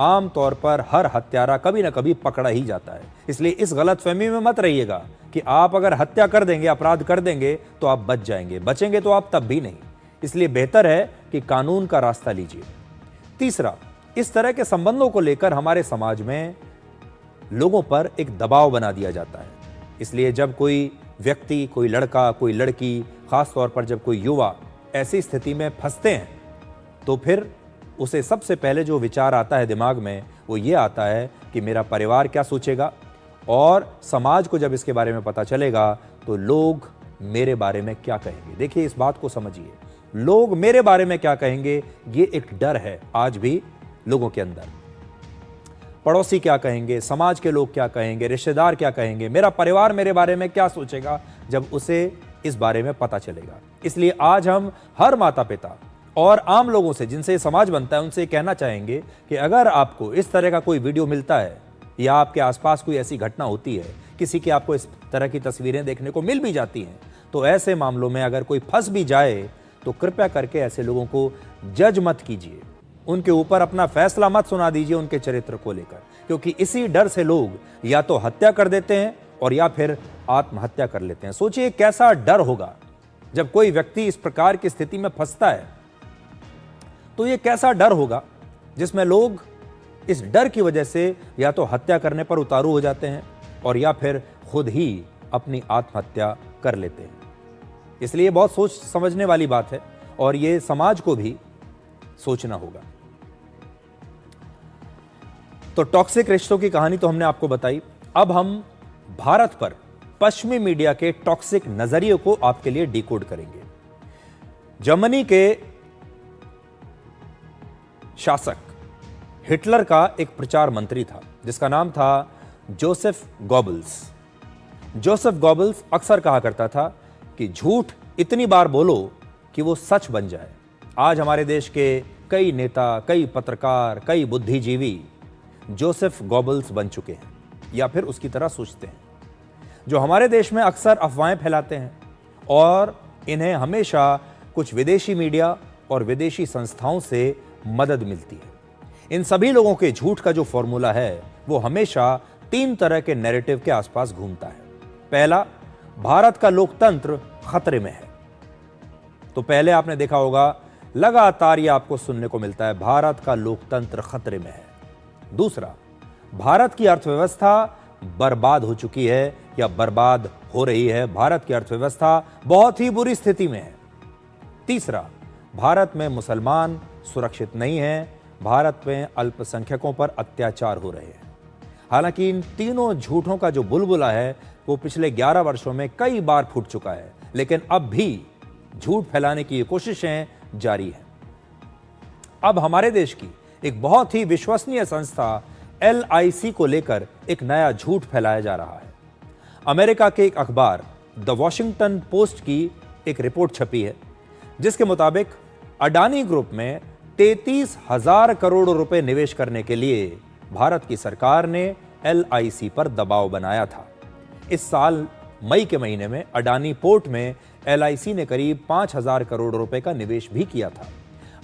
[SPEAKER 4] आम तौर पर हर हत्यारा कभी ना कभी पकड़ा ही जाता है। इसलिए इस गलतफहमी में मत रहिएगा कि आप अगर हत्या कर देंगे, अपराध कर देंगे तो आप बच जाएंगे। बचेंगे तो आप तब भी नहीं। इसलिए बेहतर है कि कानून का रास्ता लीजिए। तीसरा, इस तरह के संबंधों को लेकर हमारे समाज में लोगों पर एक दबाव बना दिया जाता है। इसलिए जब कोई व्यक्ति, कोई लड़का, कोई लड़की, खास तौर पर जब कोई युवा ऐसी स्थिति में फंसते हैं तो फिर उसे सबसे पहले जो विचार आता है दिमाग में वो ये आता है कि मेरा परिवार क्या सोचेगा, और समाज को जब इसके बारे में पता चलेगा तो लोग मेरे बारे में क्या कहेंगे। देखिए, इस बात को समझिए, लोग मेरे बारे में क्या कहेंगे, ये एक डर है आज भी लोगों के अंदर। पड़ोसी क्या कहेंगे, समाज के लोग क्या कहेंगे, रिश्तेदार क्या कहेंगे, मेरा परिवार मेरे बारे में क्या सोचेगा जब उसे इस बारे में पता चलेगा। इसलिए आज हम हर माता पिता और आम लोगों से, जिनसे समाज बनता है, उनसे कहना चाहेंगे कि अगर आपको इस तरह का कोई वीडियो मिलता है या आपके आसपास कोई ऐसी घटना होती है, किसी की आपको इस तरह की तस्वीरें देखने को मिल भी जाती हैं, तो ऐसे मामलों में अगर कोई फंस भी जाए तो कृपया करके ऐसे लोगों को जज मत कीजिए, उनके ऊपर अपना फैसला मत सुना दीजिए उनके चरित्र को लेकर, क्योंकि इसी डर से लोग या तो हत्या कर देते हैं और या फिर आत्महत्या कर लेते हैं। सोचिए कैसा डर होगा जब कोई व्यक्ति इस प्रकार की स्थिति में फंसता है, तो ये कैसा डर होगा जिसमें लोग इस डर की वजह से या तो हत्या करने पर उतारू हो जाते हैं और या फिर खुद ही अपनी आत्महत्या कर लेते हैं। इसलिए बहुत सोच समझने वाली बात है और ये समाज को भी सोचना होगा। तो टॉक्सिक रिश्तों की कहानी तो हमने आपको बताई। अब हम भारत पर पश्चिमी मीडिया के टॉक्सिक नजरिए को आपके लिए डिकोड करेंगे। जर्मनी के शासक हिटलर का एक प्रचार मंत्री था जिसका नाम था जोसेफ गोबल्स। जोसेफ गोबल्स अक्सर कहा करता था कि झूठ इतनी बार बोलो कि वो सच बन जाए। आज हमारे देश के कई नेता, कई पत्रकार, कई बुद्धिजीवी जोसेफ गोबल्स बन चुके हैं या फिर उसकी तरह सोचते हैं, जो हमारे देश में अक्सर अफवाहें फैलाते हैं और इन्हें हमेशा कुछ विदेशी मीडिया और विदेशी संस्थाओं से मदद मिलती है। इन सभी लोगों के झूठ का जो फॉर्मूला है वो हमेशा 3 तरह के नैरेटिव के आसपास घूमता है। पहला, भारत का लोकतंत्र खतरे में है। तो पहले आपने देखा होगा, लगातार ये आपको सुनने को मिलता है, भारत का लोकतंत्र खतरे में है। दूसरा, भारत की अर्थव्यवस्था बर्बाद हो चुकी है या बर्बाद हो रही है, भारत की अर्थव्यवस्था बहुत ही बुरी स्थिति में है। तीसरा, भारत में मुसलमान सुरक्षित नहीं है, भारत में अल्पसंख्यकों पर अत्याचार हो रहे हैं। हालांकि इन तीनों झूठों का जो बुलबुला है वो पिछले 11 वर्षों में कई बार फूट चुका है, लेकिन अब भी झूठ फैलाने की ये कोशिशें जारी हैं। अब हमारे देश की एक बहुत ही विश्वसनीय संस्था LIC को लेकर एक नया झूठ फैलाया जा रहा है। अमेरिका के एक अखबार द वॉशिंगटन पोस्ट की एक रिपोर्ट छपी है जिसके मुताबिक अडानी ग्रुप में 33,000 करोड़ रुपए निवेश करने के लिए भारत की सरकार ने LIC पर दबाव बनाया था। इस साल मई के महीने में अडानी पोर्ट में LIC ने करीब 5,000 करोड़ रुपए का निवेश भी किया था।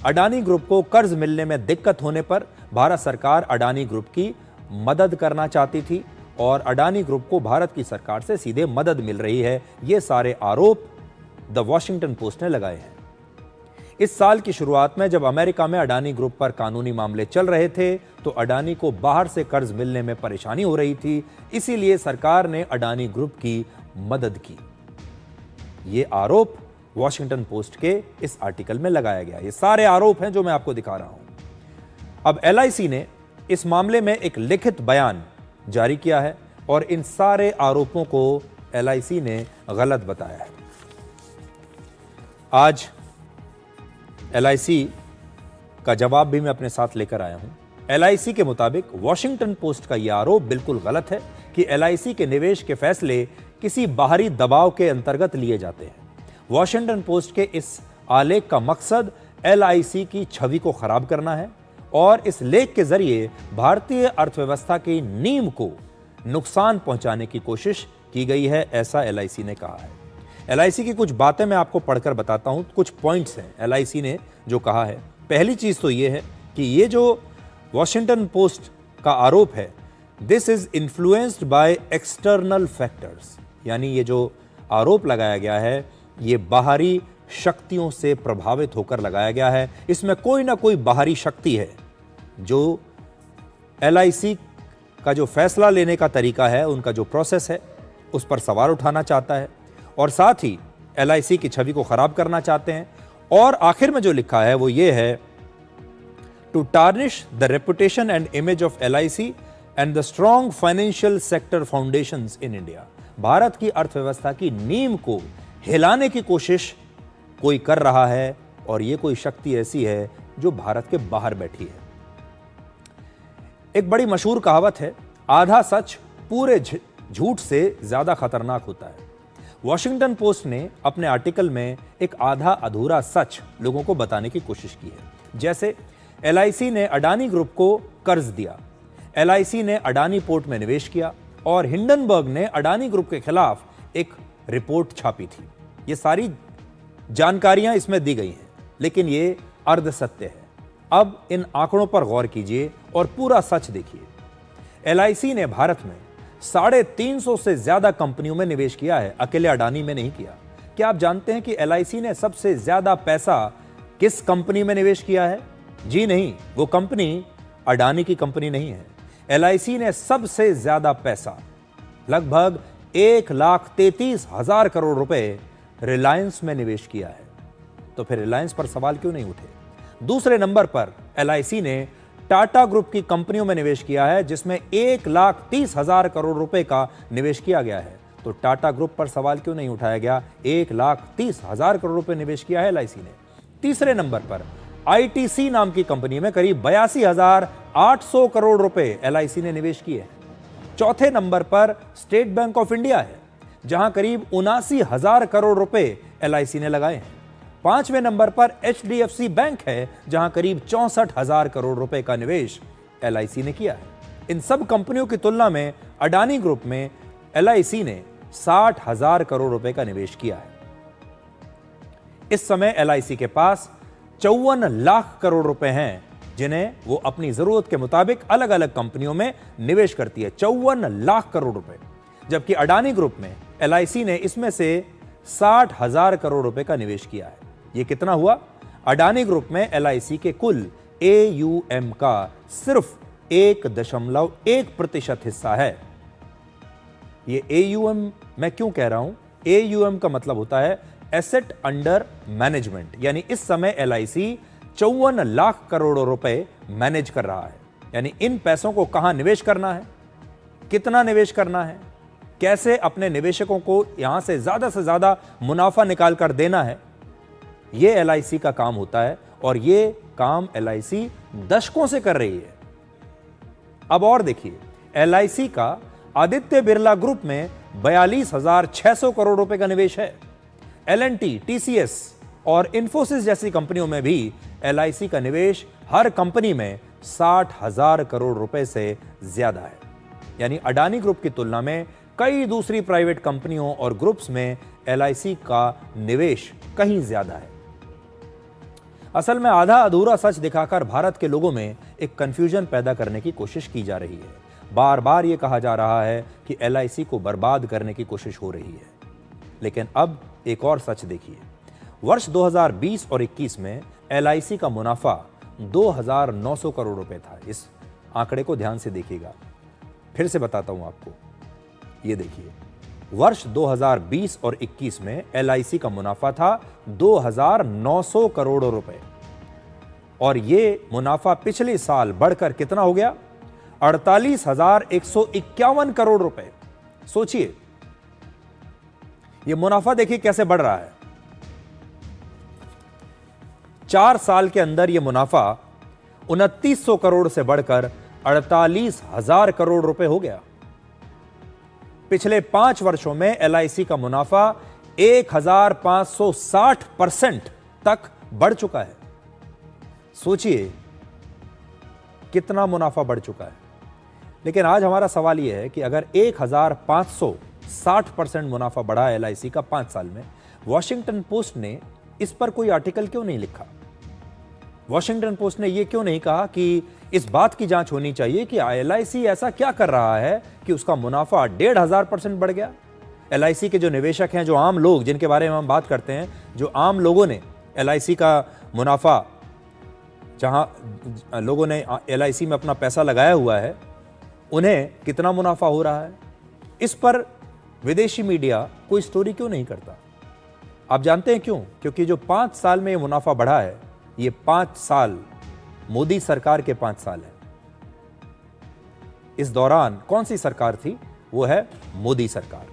[SPEAKER 4] अडानी ग्रुप को कर्ज मिलने में दिक्कत होने पर भारत सरकार अडानी ग्रुप की मदद करना चाहती थी और अडानी ग्रुप को भारत की सरकार से सीधे मदद मिल रही है। ये सारे आरोप द वॉशिंगटन पोस्ट ने लगाए हैं। इस साल की शुरुआत में जब अमेरिका में अडानी ग्रुप पर कानूनी मामले चल रहे थे तो अडानी को बाहर से कर्ज मिलने में परेशानी हो रही थी, इसीलिए सरकार ने अडानी ग्रुप की मदद की। ये आरोप वॉशिंगटन पोस्ट के इस आर्टिकल में लगाया गया। ये सारे आरोप हैं जो मैं आपको दिखा रहा हूं। अब LIC ने इस मामले में एक लिखित बयान जारी किया है और इन सारे आरोपों को LIC ने गलत बताया है। आज LIC का जवाब भी मैं अपने साथ लेकर आया हूं। LIC के मुताबिक वॉशिंगटन पोस्ट का यह आरोप बिल्कुल गलत है कि LIC के निवेश के फैसले किसी बाहरी दबाव के अंतर्गत लिए जाते हैं। वॉशिंगटन पोस्ट के इस आलेख का मकसद LIC की छवि को खराब करना है और इस लेख के जरिए भारतीय अर्थव्यवस्था की नींव को नुकसान पहुंचाने की कोशिश की गई है, ऐसा LIC ने कहा है। LIC की कुछ बातें मैं आपको पढ़कर बताता हूं, कुछ पॉइंट्स हैं LIC ने जो कहा है। पहली चीज तो यह है कि ये जो वॉशिंगटन पोस्ट का आरोप है, this is influenced by external factors, यानी ये जो आरोप लगाया गया है ये बाहरी शक्तियों से प्रभावित होकर लगाया गया है। इसमें कोई ना कोई बाहरी शक्ति है जो LIC का जो फैसला लेने का तरीका है, उनका जो प्रोसेस है, उस पर सवाल उठाना चाहता है और साथ ही LIC की छवि को खराब करना चाहते हैं। और आखिर में जो लिखा है वो ये है, to tarnish the reputation and image of LIC and the strong financial sector foundations in India. Bharat की अर्थव्यवस्था की नींव को हिलाने की कोशिश कोई कर रहा है और ये कोई शक्ति ऐसी है जो भारत के बाहर बैठी है। एक बड़ी मशहूर कहावत है, आधा सच पूरे झूठ से ज्यादा खतरनाक होता है। वॉशिंगटन पोस्ट ने अपने आर्टिकल में एक आधा अधूरा सच लोगों को बताने की कोशिश की है। जैसे LIC ने अडानी ग्रुप को कर्ज दिया, LIC ने अडानी पोर्ट में निवेश किया और हिंडनबर्ग ने अडानी ग्रुप के खिलाफ एक रिपोर्ट छापी थी। ये सारी जानकारियां इसमें दी गई हैं, लेकिन ये अर्ध सत्य है। अब इन आंकड़ों पर गौर कीजिए और पूरा सच देखिए। LIC ने भारत में 350 से ज्यादा कंपनियों में निवेश किया है, अकेले अडानी में नहीं किया। क्या आप जानते हैं कि LIC ने सबसे ज्यादा पैसा किस कंपनी में निवेश किया है? जी नहीं, वो कंपनी अडानी की कंपनी नहीं है। LIC ने सबसे ज्यादा पैसा, लगभग 1,33,000 करोड़ रुपए रिलायंस में निवेश किया है। तो फिर रिलायंस पर सवाल क्यों नहीं उठे? दूसरे नंबर पर LIC ने टाटा ग्रुप की कंपनियों में निवेश किया है, जिसमें 1,30,000 करोड़ रुपए का निवेश किया गया है। तो टाटा ग्रुप पर सवाल क्यों नहीं उठाया गया? 1,30,000 करोड़ रुपए निवेश किया है LIC ने। तीसरे नंबर पर ITC नाम की कंपनी में करीब 82,800 करोड़ रुपए LIC ने निवेश किए हैं। चौथे नंबर पर स्टेट बैंक ऑफ इंडिया है, जहां करीब 79,000 करोड़ रुपए LIC ने लगाए हैं। पांचवें नंबर पर HDFC बैंक है, जहां करीब 64,000 करोड़ रुपए का निवेश LIC ने किया है। इन सब कंपनियों की तुलना में अडानी ग्रुप में LIC ने 60,000 करोड़ रुपए का निवेश किया है। इस समय LIC के पास 54 लाख करोड़ रुपए हैं, जिन्हें वो अपनी जरूरत के मुताबिक अलग अलग कंपनियों में निवेश करती है। 54 लाख करोड़ रुपए, जबकि अडानी ग्रुप में LIC ने इसमें से 60,000 करोड़ रुपए का निवेश किया है। यह कितना हुआ? अडानी ग्रुप में LIC के कुल AUM का सिर्फ 1.1% हिस्सा है। ये AUM मैं क्यों कह रहा हूं? AUM का मतलब होता है एसेट अंडर मैनेजमेंट, यानी इस समय LIC 54 लाख करोड़ रुपए मैनेज कर रहा है। यानी इन पैसों को कहां निवेश करना है, कितना निवेश करना है, कैसे अपने निवेशकों को यहां से ज्यादा मुनाफा निकाल कर देना है, यह LIC का काम होता है और यह काम LIC दशकों से कर रही है। अब और देखिए, LIC का आदित्य बिरला ग्रुप में 42,600 करोड़ रुपए का निवेश है। L&T, TCS और इंफोसिस जैसी कंपनियों में भी LIC का निवेश हर कंपनी में 60,000 करोड़ रुपए से ज्यादा है। यानी अडानी ग्रुप की तुलना में कई दूसरी प्राइवेट कंपनियों और ग्रुप्स में LIC का निवेश कहीं ज्यादा है। असल में आधा अधूरा सच दिखाकर भारत के लोगों में एक कंफ्यूजन पैदा करने की कोशिश की जा रही है। बार बार यह कहा जा रहा है कि LIC को बर्बाद करने की कोशिश हो रही है। लेकिन अब एक और सच देखिए। वर्ष 2020 और 21 में LIC का मुनाफा 2,900 करोड़ रुपए था। इस आंकड़े को ध्यान से देखिएगा, फिर से बताता हूं आपको। ये देखिए, वर्ष 2020 और 21 में LIC का मुनाफा था 2,900 करोड़ रुपए और ये मुनाफा पिछले साल बढ़कर कितना हो गया? 48,151 करोड़ रुपए। सोचिए, ये मुनाफा देखिए कैसे बढ़ रहा है। 4 साल के अंदर यह मुनाफा 2900 करोड़ से बढ़कर 48,000 करोड़ रुपए हो गया। पिछले 5 वर्षों में एलआईसी का मुनाफा 1560% तक बढ़ चुका है। सोचिए कितना मुनाफा बढ़ चुका है। लेकिन आज हमारा सवाल यह है कि अगर 1560% मुनाफा बढ़ा एलआईसी का 5 साल में, वॉशिंगटन पोस्ट ने इस पर कोई आर्टिकल क्यों नहीं लिखा? वॉशिंगटन पोस्ट ने यह क्यों नहीं कहा कि इस बात की जांच होनी चाहिए कि एलआईसी ऐसा क्या कर रहा है कि उसका मुनाफा 1500% बढ़ गया? एलआईसी के जो निवेशक हैं, जो आम लोग जिनके बारे में हम बात करते हैं, जो आम लोगों ने एलआईसी का मुनाफा, जहां लोगों ने एलआईसी में अपना पैसा लगाया हुआ है, उन्हें कितना मुनाफा हो रहा है, इस पर विदेशी मीडिया कोई स्टोरी क्यों नहीं करता? आप जानते हैं क्यों? क्योंकि जो 5 साल में ये मुनाफा बढ़ा है, ये 5 साल मोदी सरकार के 5 साल है। इस दौरान कौन सी सरकार थी? वो है मोदी सरकार।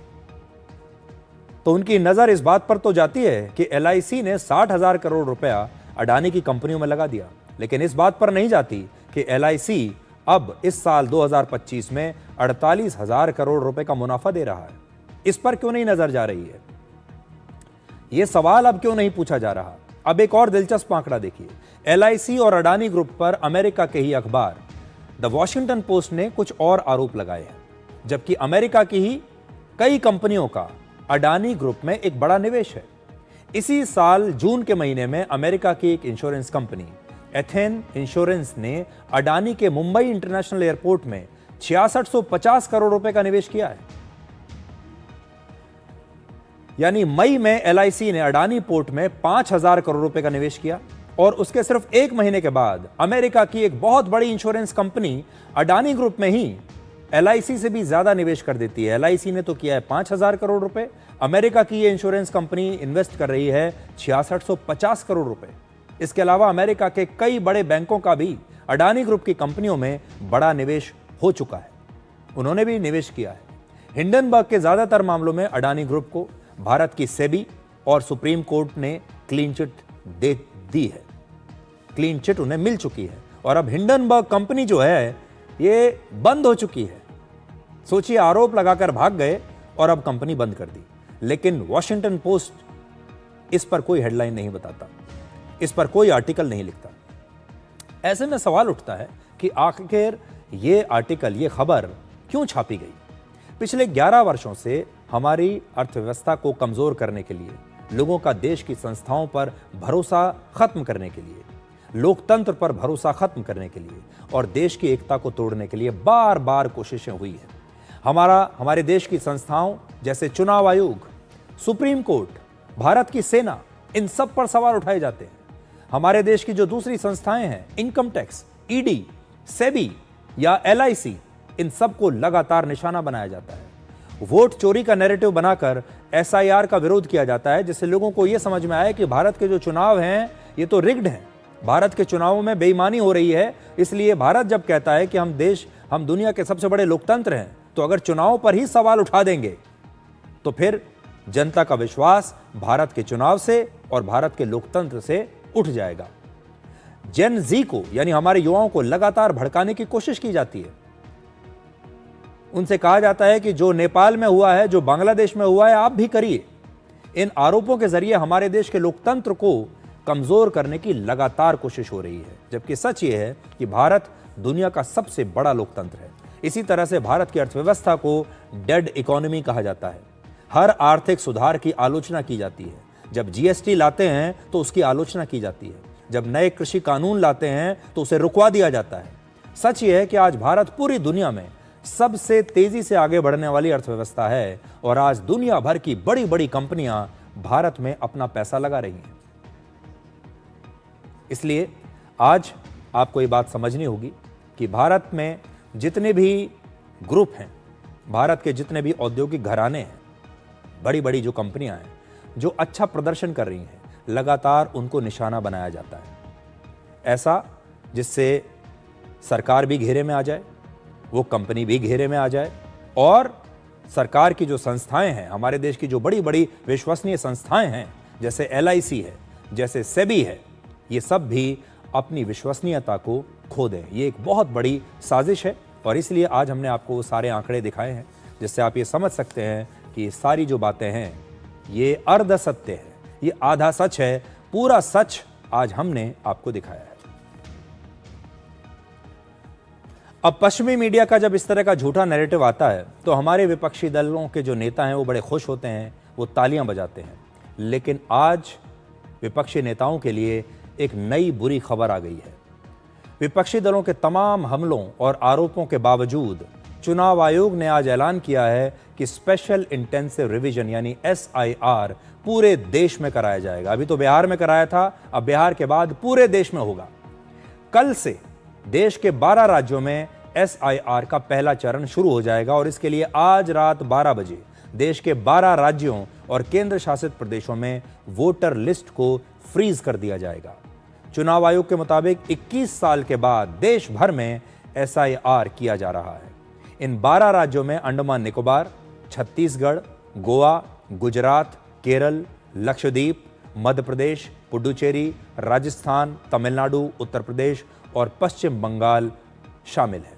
[SPEAKER 4] तो उनकी नजर इस बात पर तो जाती है कि एलआईसी ने 60,000 करोड़ रुपया अडानी की कंपनियों में लगा दिया, लेकिन इस बात पर नहीं जाती कि एलआईसी अब इस साल 2025 में 48,000 करोड़ रुपए का मुनाफा दे रहा है। इस पर क्यों नहीं नजर जा रही है? यह सवाल अब क्यों नहीं पूछा जा रहा? अब एक और दिलचस्प आंकड़ा देखिए। एलआईसी और अडानी ग्रुप पर अमेरिका के ही अखबार द वॉशिंगटन पोस्ट ने कुछ और आरोप लगाए हैं, जबकि अमेरिका की ही कई कंपनियों का अडानी ग्रुप में एक बड़ा निवेश है। इसी साल जून के महीने में अमेरिका की एक इंश्योरेंस कंपनी एथेन इंश्योरेंस ने अडानी के मुंबई इंटरनेशनल एयरपोर्ट में 6650 करोड़ रुपए का निवेश किया है। यानी मई में एलआईसी ने अडानी पोर्ट में 5000 करोड़ रुपए का निवेश किया, और उसके सिर्फ 1 महीने के बाद अमेरिका की एक बहुत बड़ी इंश्योरेंस कंपनी अडानी ग्रुप में ही एलआईसी से भी ज्यादा निवेश कर देती है। एलआईसी ने तो किया है 5000 करोड़ रुपए, अमेरिका की ये इंश्योरेंस कंपनी इन्वेस्ट कर रही है 6650 करोड़ रुपए। इसके अलावा अमेरिका के कई बड़े बैंकों का भी अडानी ग्रुप की कंपनियों में बड़ा निवेश हो चुका है, उन्होंने भी निवेश किया है। हिंडनबर्ग के ज्यादातर मामलों में अडानी ग्रुप को भारत की सेबी और सुप्रीम कोर्ट ने क्लीन चिट दे दी है, क्लीन चिट उन्हें मिल चुकी है, और अब हिंडनबर्ग कंपनी जो है ये बंद हो चुकी है। सोचिए, आरोप लगाकर भाग गए और अब कंपनी बंद कर दी, लेकिन वॉशिंगटन पोस्ट इस पर कोई हेडलाइन नहीं बताता, इस पर कोई आर्टिकल नहीं लिखता। ऐसे में सवाल उठता है कि आखिर ये आर्टिकल, ये खबर क्यों छापी गई? पिछले 11 वर्षों से हमारी अर्थव्यवस्था को कमजोर करने के लिए, लोगों का देश की संस्थाओं पर भरोसा खत्म करने के लिए, लोकतंत्र पर भरोसा खत्म करने के लिए और देश की एकता को तोड़ने के लिए बार बार कोशिशें हुई हैं। हमारे देश की संस्थाओं जैसे चुनाव आयोग, सुप्रीम कोर्ट, भारत की सेना, इन सब पर सवाल उठाए जाते हैं। हमारे देश की जो दूसरी संस्थाएं हैं, इनकम टैक्स, ईडी, सेबी या एलआईसी, इन सबको लगातार निशाना बनाया जाता है। वोट चोरी का नैरेटिव बनाकर एसआईआर का विरोध किया जाता है, जिससे लोगों को यह समझ में आए कि भारत के जो चुनाव हैं ये तो रिग्ड हैं, भारत के चुनावों में बेईमानी हो रही है। इसलिए भारत जब कहता है कि हम दुनिया के सबसे बड़े लोकतंत्र हैं, तो अगर चुनाव पर ही सवाल उठा देंगे तो फिर जनता का विश्वास भारत के चुनाव से और भारत के लोकतंत्र से उठ जाएगा। जेन जी को, यानी हमारे युवाओं को लगातार भड़काने की कोशिश की जाती है। उनसे कहा जाता है कि जो नेपाल में हुआ है, जो बांग्लादेश में हुआ है, आप भी करिए। इन आरोपों के जरिए हमारे देश के लोकतंत्र को कमजोर करने की लगातार कोशिश हो रही है, जबकि सच यह है कि भारत दुनिया का सबसे बड़ा लोकतंत्र है। इसी तरह से भारत की अर्थव्यवस्था को डेड इकोनॉमी कहा जाता है। हर आर्थिक सुधार की आलोचना की जाती है। जब जीएसटी लाते हैं तो उसकी आलोचना की जाती है, जब नए कृषि कानून लाते हैं तो उसे रुकवा दिया जाता है। सच यह है कि आज भारत पूरी दुनिया में सबसे तेजी से आगे बढ़ने वाली अर्थव्यवस्था है, और आज दुनिया भर की बड़ी बड़ी कंपनियां भारत में अपना पैसा लगा रही हैं। इसलिए आज आपको ये बात समझनी होगी कि भारत में जितने भी ग्रुप हैं, भारत के जितने भी औद्योगिक घराने हैं, बड़ी बड़ी जो कंपनियां हैं जो अच्छा प्रदर्शन कर रही हैं, लगातार उनको निशाना बनाया जाता है। ऐसा जिससे सरकार भी घेरे में आ जाए, वो कंपनी भी घेरे में आ जाए, और सरकार की जो संस्थाएं हैं, हमारे देश की जो बड़ी बड़ी विश्वसनीय संस्थाएं हैं, जैसे एलआईसी है, जैसे सेबी है, ये सब भी अपनी विश्वसनीयता को खो दें। ये एक बहुत बड़ी साजिश है और इसलिए आज हमने आपको वो सारे आंकड़े दिखाए हैं जिससे आप ये समझ सकते हैं कि ये सारी जो बातें हैं ये अर्ध सत्य है, ये आधा सच है, पूरा सच आज हमने आपको दिखाया है। अब पश्चिमी मीडिया का जब इस तरह का झूठा नैरेटिव आता है तो हमारे विपक्षी दलों के जो नेता हैं वो बड़े खुश होते हैं, वो तालियां बजाते हैं। लेकिन आज विपक्षी नेताओं के लिए एक नई बुरी खबर आ गई है। विपक्षी दलों के तमाम हमलों और आरोपों के बावजूद चुनाव आयोग ने आज ऐलान किया है कि स्पेशल इंटेंसिव रिवीजन यानी SIR पूरे देश में कराया जाएगा। अभी तो बिहार में कराया था, अब बिहार के बाद पूरे देश में होगा। कल से देश के 12 राज्यों में SIR का पहला चरण शुरू हो जाएगा और इसके लिए आज रात 12 बजे देश के 12 राज्यों और केंद्र शासित प्रदेशों में वोटर लिस्ट को फ्रीज कर दिया जाएगा। चुनाव आयोग के मुताबिक 21 साल के बाद देश भर में SIR किया जा रहा है। इन 12 राज्यों में अंडमान निकोबार, छत्तीसगढ़, गोवा, गुजरात, केरल, लक्षद्वीप, मध्य प्रदेश, पुडुचेरी, राजस्थान, तमिलनाडु, उत्तर प्रदेश और पश्चिम बंगाल शामिल है।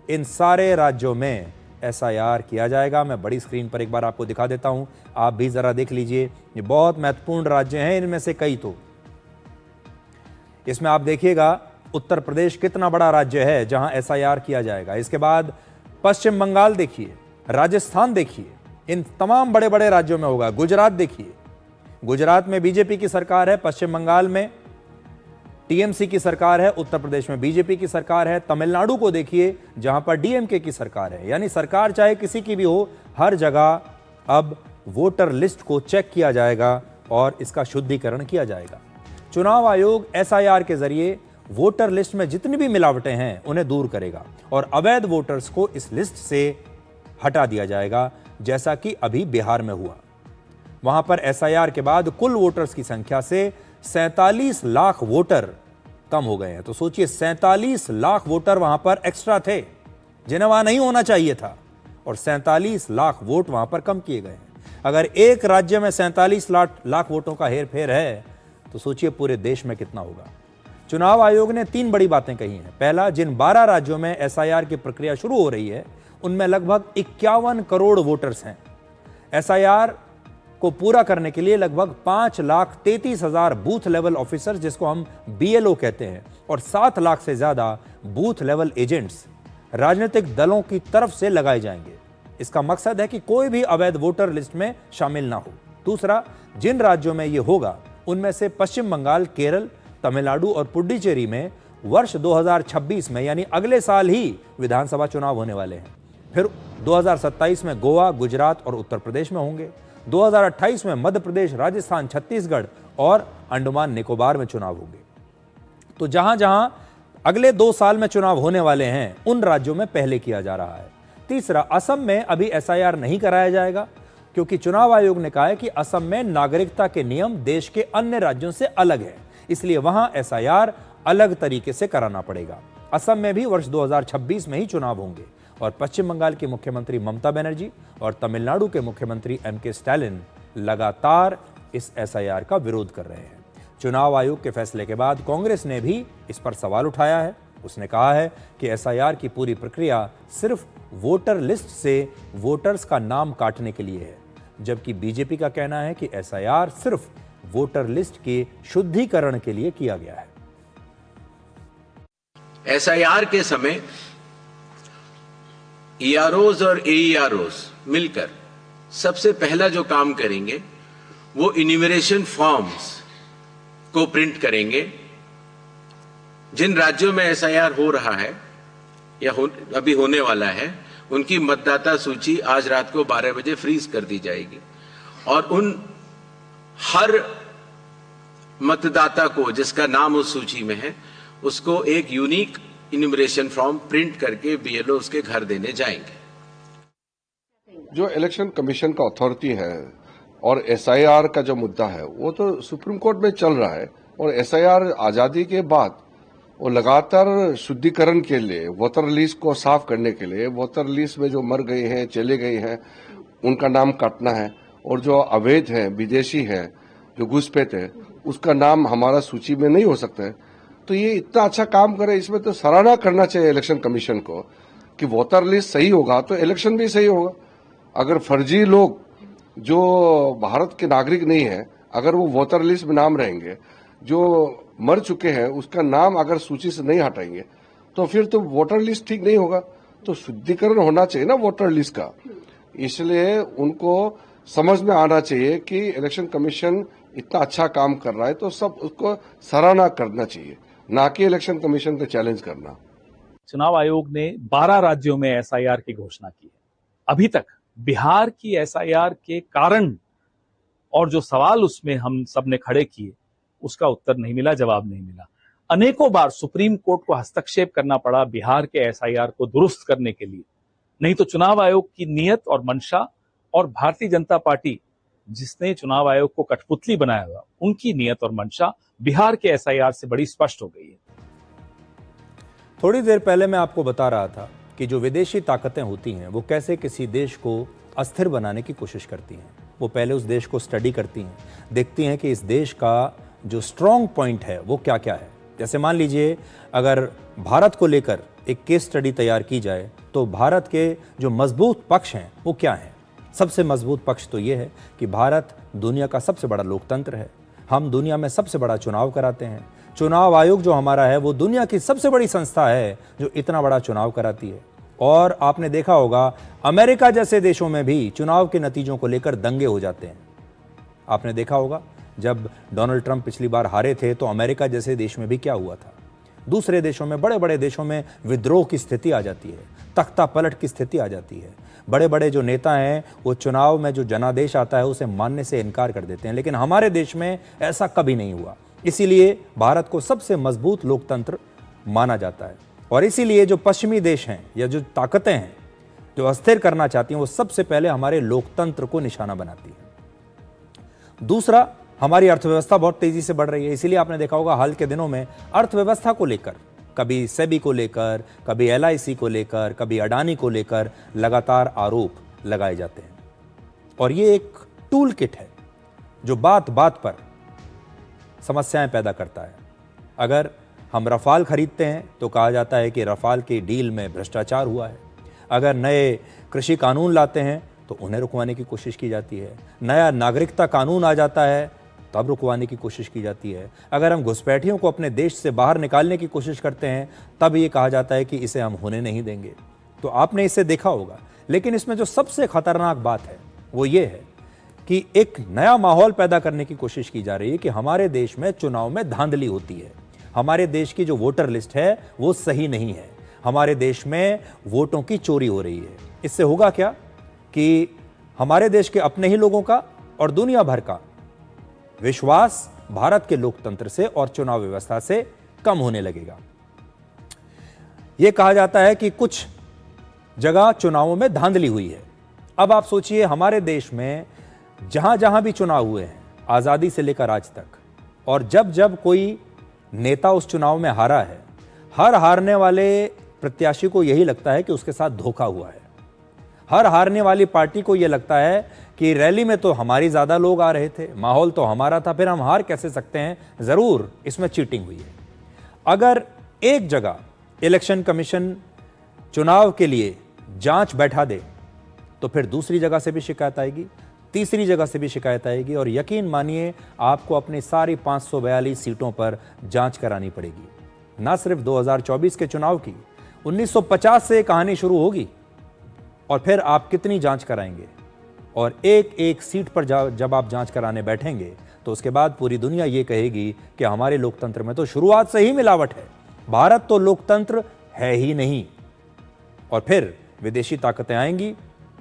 [SPEAKER 4] इन सारे राज्यों में SIR किया जाएगा। मैं बड़ी स्क्रीन पर एक बार आपको दिखा देता हूं, आप भी जरा देख लीजिए। ये बहुत महत्वपूर्ण राज्य हैं, इनमें से कई तो इसमें आप देखिएगा उत्तर प्रदेश कितना बड़ा राज्य है जहां SIR किया जाएगा। इसके बाद पश्चिम बंगाल देखिए, राजस्थान देखिए, इन तमाम बड़े बड़े राज्यों में होगा। गुजरात देखिए, गुजरात में बीजेपी की सरकार है, पश्चिम बंगाल में TMC की सरकार है, उत्तर प्रदेश में बीजेपी की सरकार है। तमिलनाडु को देखिए जहां पर DMK की सरकार है। यानी सरकार चाहे किसी की भी हो, हर जगह अब वोटर लिस्ट को चेक किया जाएगा और इसका शुद्धिकरण किया जाएगा। चुनाव आयोग SIR के जरिए वोटर लिस्ट में जितनी भी मिलावटें हैं उन्हें दूर करेगा और अवैध वोटर्स को इस लिस्ट से हटा दिया जाएगा, जैसा कि अभी बिहार में हुआ। वहां पर SIR के बाद कुल वोटर्स की संख्या से 47 लाख वोटर कम हो गए हैं। तो सोचिए 47 लाख वोटर वहां पर एक्स्ट्रा थे जिन्हें वहां नहीं होना चाहिए था और 47 लाख वोट वहां पर कम किए गए हैं। अगर एक राज्य में 47 लाख वोटों का हेरफेर है तो सोचिए पूरे देश में कितना होगा। चुनाव आयोग ने 3 बड़ी बातें कही हैं। पहला, जिन 12 राज्यों में SIR की प्रक्रिया शुरू हो रही है उनमें लगभग 51 करोड़ वोटर्स हैं। SIR को पूरा करने के लिए लगभग 5,33,000 बूथ लेवल ऑफिसर, जिसको हम BLO कहते हैं, और 7 लाख से ज्यादा बूथ लेवल एजेंट्स राजनीतिक दलों की तरफ से लगाए जाएंगे। इसका मकसद है कि कोई भी अवैध वोटर लिस्ट में शामिल ना हो। दूसरा, जिन राज्यों में यह होगा उनमें से पश्चिम बंगाल, केरल, तमिलनाडु और पुडुचेरी में वर्ष 2026 में यानी अगले साल ही विधानसभा चुनाव होने वाले हैं। फिर 2027 में गोवा, गुजरात और उत्तर प्रदेश में होंगे। 2028 में मध्य प्रदेश, राजस्थान, छत्तीसगढ़ और अंडमान निकोबार में चुनाव होंगे। तो जहां जहां अगले 2 साल में चुनाव होने वाले हैं उन राज्यों में पहले किया जा रहा है। तीसरा, असम में अभी SIR नहीं कराया जाएगा क्योंकि चुनाव आयोग ने कहा है कि असम में नागरिकता के नियम देश के अन्य राज्यों से अलग है, इसलिए वहां SIR अलग तरीके से कराना पड़ेगा। असम में भी वर्ष 2026 में ही चुनाव होंगे और पश्चिम बंगाल की मुख्यमंत्री ममता बनर्जी और तमिलनाडु के मुख्यमंत्री MK स्टालिन लगातार इस SIR का विरोध कर रहे हैं। चुनाव आयोग के फैसले के बाद कांग्रेस ने भी इस पर सवाल उठाया है। उसने कहा है कि SIR की पूरी प्रक्रिया सिर्फ वोटर लिस्ट से वोटर्स का नाम काटने के लिए है, जबकि बीजेपी का कहना है कि SIR सिर्फ वोटर लिस्ट के शुद्धिकरण के लिए किया गया है।
[SPEAKER 11] SIR के समय EROs और AEROs मिलकर सबसे पहला जो काम करेंगे वो इन्यूमरेशन फॉर्म्स को प्रिंट करेंगे। जिन राज्यों में SIR हो रहा है या अभी होने वाला है उनकी मतदाता सूची आज रात को 12 बजे फ्रीज कर दी जाएगी और उन हर मतदाता को जिसका नाम उस सूची में है उसको एक यूनिक इन्यूमरेशन फॉर्म प्रिंट करके BLO उसके घर देने जाएंगे।
[SPEAKER 12] जो इलेक्शन कमीशन का अथॉरिटी है और SIR का जो मुद्दा है वो तो सुप्रीम कोर्ट में चल रहा है और SIR आजादी के बाद वो लगातार शुद्धिकरण के लिए, वोटर लिस्ट को साफ करने के लिए, वोटर लिस्ट में जो मर गए हैं, चले गए हैं, उनका नाम काटना है और जो अवैध है, विदेशी है, जो घुसपैठ है, उसका नाम हमारा सूची में नहीं हो सकता है। तो ये इतना अच्छा काम करे, इसमें तो सराहना करना चाहिए इलेक्शन कमीशन को कि वोटर लिस्ट सही होगा तो इलेक्शन भी सही होगा। अगर फर्जी लोग जो भारत के नागरिक नहीं है, अगर वो वोटर लिस्ट में नाम रहेंगे, जो मर चुके हैं उसका नाम अगर सूची से नहीं हटाएंगे तो फिर तो वोटर लिस्ट ठीक नहीं होगा। तो शुद्धिकरण होना चाहिए ना वोटर लिस्ट का, इसलिए उनको समझ में आना चाहिए कि इलेक्शन कमीशन इतना अच्छा काम कर रहा है तो सब उसको सराहना करना चाहिए, ना कि इलेक्शन कमीशन को चैलेंज करना।
[SPEAKER 13] चुनाव आयोग ने 12 राज्यों में एसआईआर की घोषणा की है। अभी तक बिहार की एसआईआर के कारण और जो सवाल उसमें हम सब ने खड़े किए उसका उत्तर नहीं मिला, जवाब नहीं मिला। अनेकों बार सुप्रीम कोर्ट को हस्तक्षेप करना पड़ा बिहार के एसआईआर को दुरुस्त करने के लिए। नहीं तो चुनाव आयोग की नीयत और मंशा और भारतीय जनता पार्टी जिसने चुनाव आयोग को कठपुतली बनाया हुआ, उनकी नीयत और मंशा बिहार के एसआईआर से बड़ी स्पष्ट हो गई है।
[SPEAKER 4] थोड़ी देर पहले मैं आपको बता रहा था कि जो विदेशी ताकतें होती हैं वो कैसे किसी देश को अस्थिर बनाने की कोशिश करती हैं। वो पहले उस देश को स्टडी करती हैं, देखती हैं कि इस देश का जो स्ट्रॉन्ग पॉइंट है वो क्या क्या है। जैसे मान लीजिए अगर भारत को लेकर एक केस स्टडी तैयार की जाए तो भारत के जो मजबूत पक्ष हैं वो क्या हैं। सबसे मजबूत पक्ष तो ये है कि भारत दुनिया का सबसे बड़ा लोकतंत्र है, हम दुनिया में सबसे बड़ा चुनाव कराते हैं। चुनाव आयोग जो हमारा है वो दुनिया की सबसे बड़ी संस्था है जो इतना बड़ा चुनाव कराती है। और आपने देखा होगा अमेरिका जैसे देशों में भी चुनाव के नतीजों को लेकर दंगे हो जाते हैं। आपने देखा होगा जब डोनाल्ड ट्रंप पिछली बार हारे थे तो अमेरिका जैसे देश में भी क्या हुआ था। दूसरे देशों में, बड़े बड़े देशों में विद्रोह की स्थिति आ जाती है, तख्ता पलट की स्थिति आ जाती है। बड़े बड़े जो नेता हैं वो चुनाव में जो जनादेश आता है उसे मानने से इनकार कर देते हैं, लेकिन हमारे देश में ऐसा कभी नहीं हुआ। इसीलिए भारत को सबसे मजबूत लोकतंत्र माना जाता है। और इसीलिए जो पश्चिमी देश हैं या जो ताकतें हैं जो अस्थिर करना चाहती हैं वो सबसे पहले हमारे लोकतंत्र को निशाना बनाती है। दूसरा, हमारी अर्थव्यवस्था बहुत तेजी से बढ़ रही है। इसीलिए आपने देखा होगा हाल के दिनों में अर्थव्यवस्था को लेकर, कभी सेबी को लेकर, कभी एलआईसी को लेकर, कभी अडानी को लेकर लगातार आरोप लगाए जाते हैं। और ये एक टूल किट है जो बात बात पर समस्याएं पैदा करता है। अगर हम रफाल खरीदते हैं तो कहा जाता है कि रफाल की डील में भ्रष्टाचार हुआ है। अगर नए कृषि कानून लाते हैं तो उन्हें रुकवाने की कोशिश की जाती है। नया नागरिकता कानून आ जाता है तब रुकवाने की कोशिश की जाती है। अगर हम घुसपैठियों को अपने देश से बाहर निकालने की कोशिश करते हैं तब ये कहा जाता है कि इसे हम होने नहीं देंगे। तो आपने इसे देखा होगा। लेकिन इसमें जो सबसे खतरनाक बात है वो ये है कि एक नया माहौल पैदा करने की कोशिश की जा रही है कि हमारे देश में चुनाव में धांधली होती है। हमारे देश की जो वोटर लिस्ट है वो सही नहीं है। हमारे देश में वोटों की चोरी हो रही है। इससे होगा क्या कि हमारे देश के अपने ही लोगों का और दुनिया भर का विश्वास भारत के लोकतंत्र से और चुनाव व्यवस्था से कम होने लगेगा। यह कहा जाता है कि कुछ जगह चुनावों में धांधली हुई है। अब आप सोचिए हमारे देश में जहां जहां भी चुनाव हुए हैं आजादी से लेकर आज तक, और जब जब कोई नेता उस चुनाव में हारा है, हर हारने वाले प्रत्याशी को यही लगता है कि उसके साथ धोखा हुआ है। हर हारने वाली पार्टी को यह लगता है कि रैली में तो हमारी ज्यादा लोग आ रहे थे, माहौल तो हमारा था, फिर हम हार कैसे सकते हैं, जरूर इसमें चीटिंग हुई है। अगर एक जगह इलेक्शन कमीशन चुनाव के लिए जांच बैठा दे तो फिर दूसरी जगह से भी शिकायत आएगी, तीसरी जगह से भी शिकायत आएगी, और यकीन मानिए आपको अपनी सारी 542 सीटों पर जांच करानी पड़ेगी। ना सिर्फ 2024 के चुनाव की, 1950 से कहानी शुरू होगी। और फिर आप कितनी जांच कराएंगे, और एक एक सीट पर जब आप जांच कराने बैठेंगे तो उसके बाद पूरी दुनिया ये कहेगी कि हमारे लोकतंत्र में तो शुरुआत से ही मिलावट है, भारत तो लोकतंत्र है ही नहीं। और फिर विदेशी ताकतें आएंगी,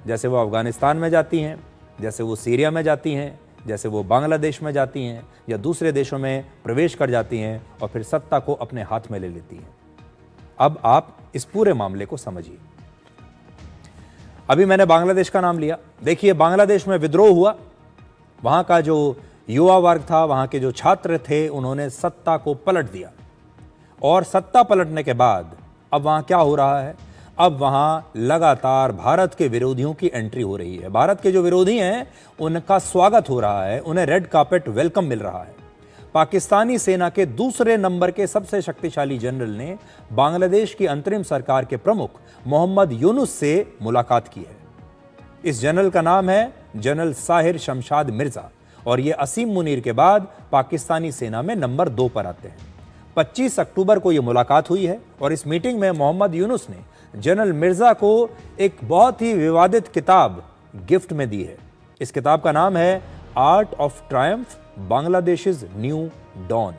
[SPEAKER 4] जैसे वो अफगानिस्तान में जाती हैं, जैसे वो सीरिया में जाती हैं, जैसे वो बांग्लादेश में जाती हैं या दूसरे देशों में प्रवेश कर जाती हैं और फिर सत्ता को अपने हाथ में ले लेती हैं। अब आप इस पूरे मामले को समझिए। अभी मैंने बांग्लादेश का नाम लिया। देखिए बांग्लादेश में विद्रोह हुआ, वहां का जो युवा वर्ग था, वहां के जो छात्र थे, उन्होंने सत्ता को पलट दिया। और सत्ता पलटने के बाद अब वहां क्या हो रहा है, अब वहां लगातार भारत के विरोधियों की एंट्री हो रही है। भारत के जो विरोधी हैं उनका स्वागत हो रहा है, उन्हें रेड कार्पेट वेलकम मिल रहा है। पाकिस्तानी सेना के दूसरे नंबर के सबसे शक्तिशाली जनरल ने बांग्लादेश की अंतरिम सरकार के प्रमुख मोहम्मद यूनुस से मुलाकात की है। इस जनरल का नाम है जनरल साहिर शमशाद मिर्जा और ये असीम मुनीर के बाद पाकिस्तानी सेना में नंबर 2 पर आते हैं। 25 अक्टूबर को यह मुलाकात हुई है और इस मीटिंग में मोहम्मद यूनुस ने जनरल मिर्जा को एक बहुत ही विवादित किताब गिफ्ट में दी है। इस किताब का नाम है art of triumph Bangladesh new dawn.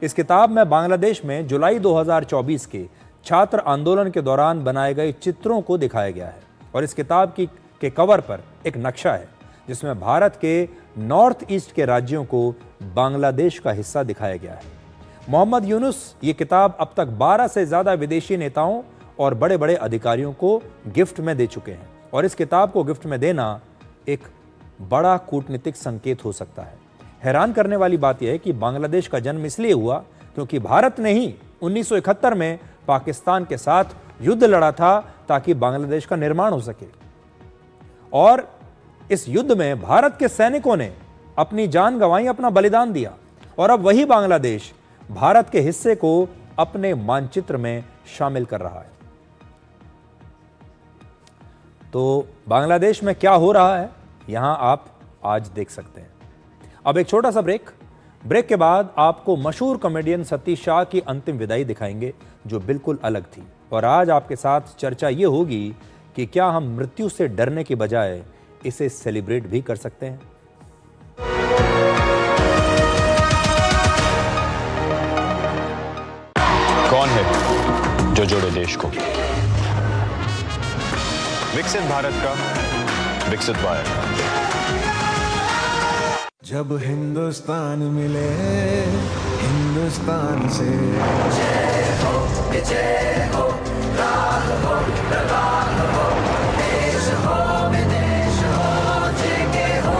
[SPEAKER 4] इस किताब में बांग्लादेश में जुलाई 2024 के छात्र आंदोलन के दौरान बनाए गए चित्रों को दिखाया गया है और इस किताब के कवर पर एक नक्शा है जिसमें भारत के नॉर्थ ईस्ट के राज्यों को बांग्लादेश का हिस्सा दिखाया गया है। मोहम्मद यूनुस ये किताब अब तक 12 से ज्यादा विदेशी नेताओं और बड़े बड़े अधिकारियों को गिफ्ट में दे चुके हैं और इस किताब को गिफ्ट में देना एक बड़ा कूटनीतिक संकेत हो सकता है। हैरान करने वाली बात यह है कि बांग्लादेश का जन्म इसलिए हुआ क्योंकि भारत ने ही 1971 में पाकिस्तान के साथ युद्ध लड़ा था ताकि बांग्लादेश का निर्माण हो सके और इस युद्ध में भारत के सैनिकों ने अपनी जान गंवाई, अपना बलिदान दिया और अब वही बांग्लादेश भारत के हिस्से को अपने मानचित्र में शामिल कर रहा है। तो बांग्लादेश में क्या हो रहा है यहां आप आज देख सकते हैं। अब एक छोटा सा ब्रेक के बाद आपको मशहूर कॉमेडियन सतीश शाह की अंतिम विदाई दिखाएंगे जो बिल्कुल अलग थी और आज आपके साथ चर्चा यह होगी कि क्या हम मृत्यु से डरने की बजाय इसे सेलिब्रेट भी कर सकते हैं।
[SPEAKER 14] कौन है जो जोड़े देश को? विकसित भारत का विकसित वायर।
[SPEAKER 15] जब हिंदुस्तान मिले हिंदुस्तान से
[SPEAKER 16] जय हो राह हो प्रवाह हो देश हो विदेश हो जेके हो।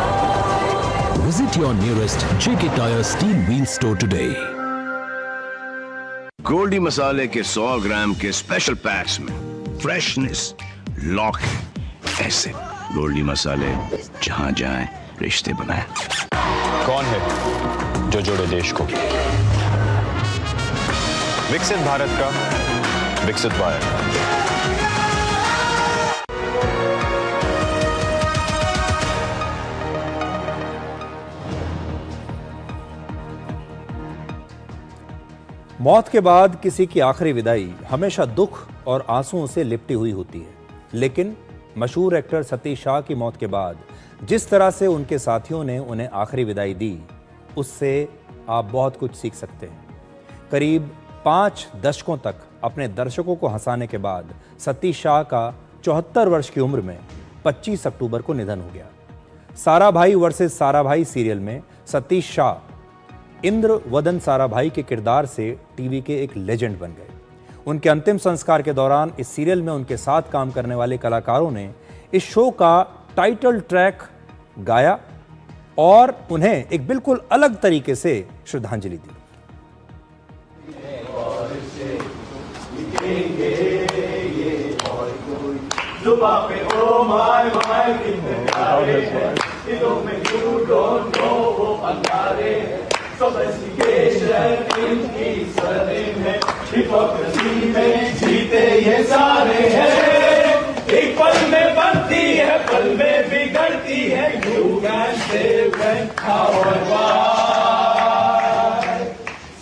[SPEAKER 17] Visit your nearest JK Tyre Steel Wheel store today.
[SPEAKER 18] Goldy मसाले के 100 ग्राम के स्पेशल पैक्स में फ्रेशनेस लॉक है। ऐसे गोल्डी मसाले जहां जाएं रिश्ते बनाएं।
[SPEAKER 14] कौन है जो जोड़े देश को? विकसित भारत का विकसित वायर।
[SPEAKER 4] मौत के बाद किसी की आखिरी विदाई हमेशा दुख और आंसुओं से लिपटी हुई होती है, लेकिन मशहूर एक्टर सतीश शाह की मौत के बाद जिस तरह से उनके साथियों ने उन्हें आखिरी विदाई दी उससे आप बहुत कुछ सीख सकते हैं। करीब 5 दशकों तक अपने दर्शकों को हंसाने के बाद सतीश शाह का 74 वर्ष की उम्र में 25 अक्टूबर को निधन हो गया। साराभाई वर्सेस साराभाई सीरियल में सतीश शाह इंद्र वदन साराभाई के किरदार से टीवी के एक लेजेंड बन गए। उनके अंतिम संस्कार के दौरान इस सीरियल में उनके साथ काम करने वाले कलाकारों ने इस शो का टाइटल ट्रैक गाया और उन्हें एक बिल्कुल अलग तरीके से श्रद्धांजलि दी।
[SPEAKER 16] जीते ये सारे हैं, एक पल में बनती है पल में बिगड़ती है। You can save when our भाई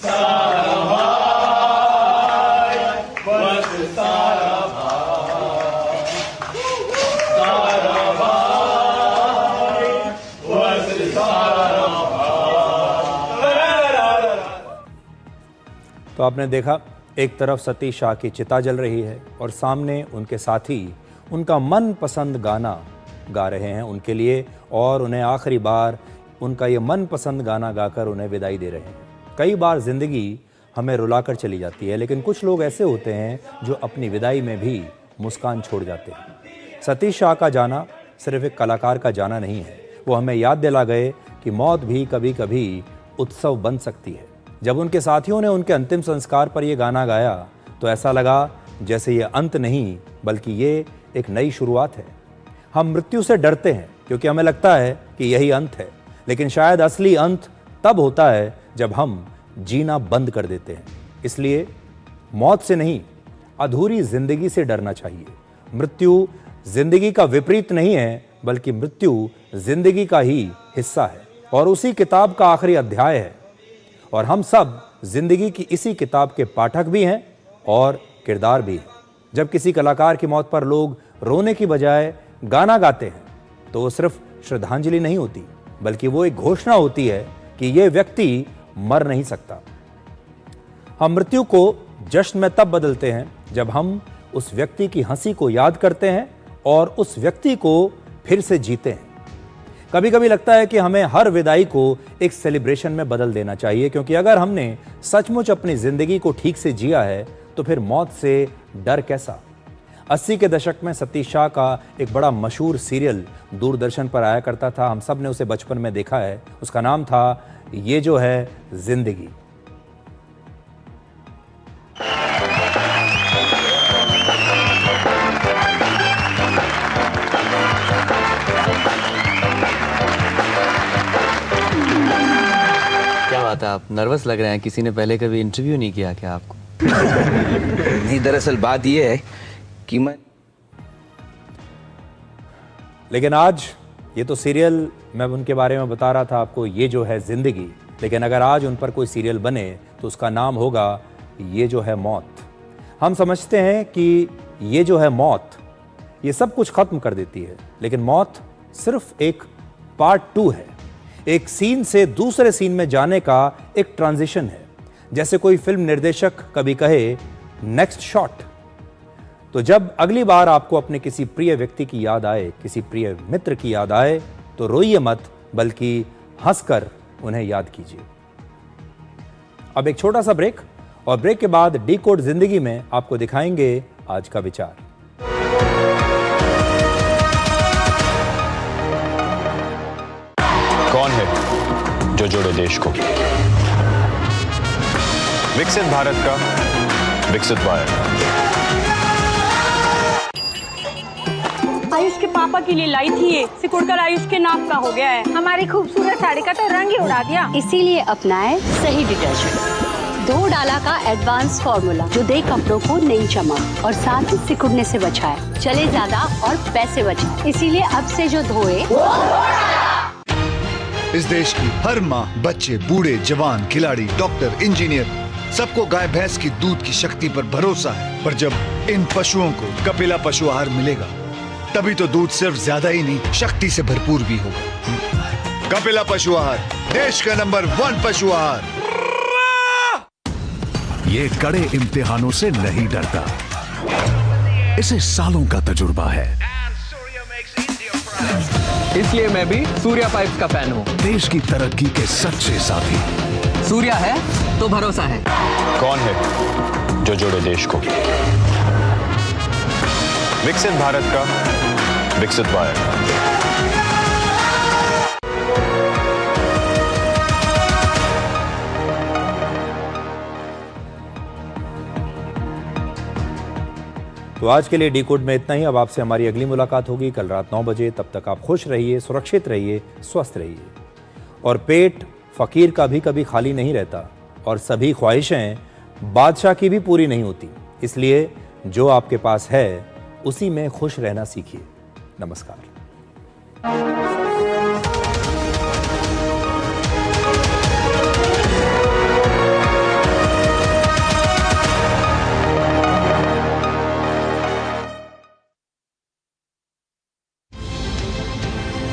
[SPEAKER 16] सारा भाई बस सारा भाई बस सारा भाई।
[SPEAKER 4] तो आपने देखा एक तरफ सतीश शाह की चिता जल रही है और सामने उनके साथी उनका मनपसंद गाना गा रहे हैं उनके लिए और उन्हें आखिरी बार उनका ये मनपसंद गाना गाकर उन्हें विदाई दे रहे हैं। कई बार ज़िंदगी हमें रुलाकर चली जाती है, लेकिन कुछ लोग ऐसे होते हैं जो अपनी विदाई में भी मुस्कान छोड़ जाते हैं। सतीश शाह का जाना सिर्फ एक कलाकार का जाना नहीं है, वो हमें याद दिला गए कि मौत भी कभी कभी उत्सव बन सकती है। जब उनके साथियों ने उनके अंतिम संस्कार पर यह गाना गाया तो ऐसा लगा जैसे ये अंत नहीं बल्कि ये एक नई शुरुआत है। हम मृत्यु से डरते हैं क्योंकि हमें लगता है कि यही अंत है, लेकिन शायद असली अंत तब होता है जब हम जीना बंद कर देते हैं। इसलिए मौत से नहीं, अधूरी जिंदगी से डरना चाहिए। मृत्यु जिंदगी का विपरीत नहीं है, बल्कि मृत्यु जिंदगी का ही हिस्सा है और उसी किताब का आखिरी अध्याय है। और हम सब जिंदगी की इसी किताब के पाठक भी हैं और किरदार भी हैं। जब किसी कलाकार की मौत पर लोग रोने की बजाय गाना गाते हैं तो वो सिर्फ श्रद्धांजलि नहीं होती, बल्कि वो एक घोषणा होती है कि ये व्यक्ति मर नहीं सकता। हम मृत्यु को जश्न में तब बदलते हैं जब हम उस व्यक्ति की हंसी को याद करते हैं और उस व्यक्ति को फिर से जीते हैं। कभी कभी लगता है कि हमें हर विदाई को एक सेलिब्रेशन में बदल देना चाहिए, क्योंकि अगर हमने सचमुच अपनी जिंदगी को ठीक से जिया है तो फिर मौत से डर कैसा। 80 के दशक में सतीश शाह का एक बड़ा मशहूर सीरियल दूरदर्शन पर आया करता था। हम सब ने उसे बचपन में देखा है। उसका नाम था ये जो है जिंदगी।
[SPEAKER 19] क्या बात है, आप नर्वस लग रहे हैं? किसी ने पहले कभी इंटरव्यू नहीं किया क्या आपको?
[SPEAKER 20] नहीं, दरअसल बात यह है कि मैं
[SPEAKER 4] लेकिन आज ये तो सीरियल मैं उनके बारे में बता रहा था आपको, ये जो है जिंदगी। लेकिन अगर आज उन पर कोई सीरियल बने तो उसका नाम होगा ये जो है मौत। हम समझते हैं कि ये जो है मौत ये सब कुछ खत्म कर देती है, लेकिन मौत सिर्फ एक पार्ट 2 है। एक सीन से दूसरे सीन में जाने का एक ट्रांजिशन है। जैसे कोई फिल्म निर्देशक कभी कहे नेक्स्ट शॉट। तो जब अगली बार आपको अपने किसी प्रिय व्यक्ति की याद आए, किसी प्रिय मित्र की याद आए, तो रोइए मत, बल्कि हंसकर उन्हें याद कीजिए। अब एक छोटा सा ब्रेक, और ब्रेक के बाद डिकोड जिंदगी में आपको दिखाएंगे आज का विचार।
[SPEAKER 14] कौन है जो जोड़े देश को? विकसित भारत का विकसित वायर।
[SPEAKER 5] आयुष के पापा के लिए लाई थी ये, सिकुड़कर आयुष के नाप का हो गया है। हमारी खूबसूरत साड़ी का तो रंग ही उड़ा दिया।
[SPEAKER 21] इसीलिए अपनाए सही डिटर्जेंट। 2 डाला का एडवांस फॉर्मूला जो दे कपड़ों को नई चमक और साथ ही सिकुड़ने से बचाए, चले ज्यादा और पैसे बचाए। इसीलिए अब से जो धोए
[SPEAKER 22] इस देश की हर माँ, बच्चे, बूढ़े, जवान, खिलाड़ी, डॉक्टर, इंजीनियर, सबको गाय भैंस की दूध की शक्ति पर भरोसा है। पर जब इन पशुओं को कपिला पशु आहार मिलेगा, तभी तो दूध सिर्फ ज्यादा ही नहीं, शक्ति से भरपूर भी होगा। कपिला पशु आहार, देश का नंबर 1 पशु आहार।
[SPEAKER 17] ये कड़े इम्तिहानों से नहीं डरता, इसे सालों का तजुर्बा है।
[SPEAKER 19] इसलिए मैं भी सूर्या पाइप्स का फैन हूँ।
[SPEAKER 17] देश की तरक्की के सच्चे साथी।
[SPEAKER 19] सूर्या है तो भरोसा है।
[SPEAKER 14] कौन है जो जोड़े देश को? विकसित भारत का विकसित वायर।
[SPEAKER 4] तो आज के लिए डिकोड में इतना ही। अब आपसे हमारी अगली मुलाकात होगी कल रात 9 बजे। तब तक आप खुश रहिए, सुरक्षित रहिए, स्वस्थ रहिए। और पेट फकीर का भी कभी खाली नहीं रहता, और सभी ख्वाहिशें बादशाह की भी पूरी नहीं होती। इसलिए जो आपके पास है उसी में खुश रहना सीखिए। नमस्कार।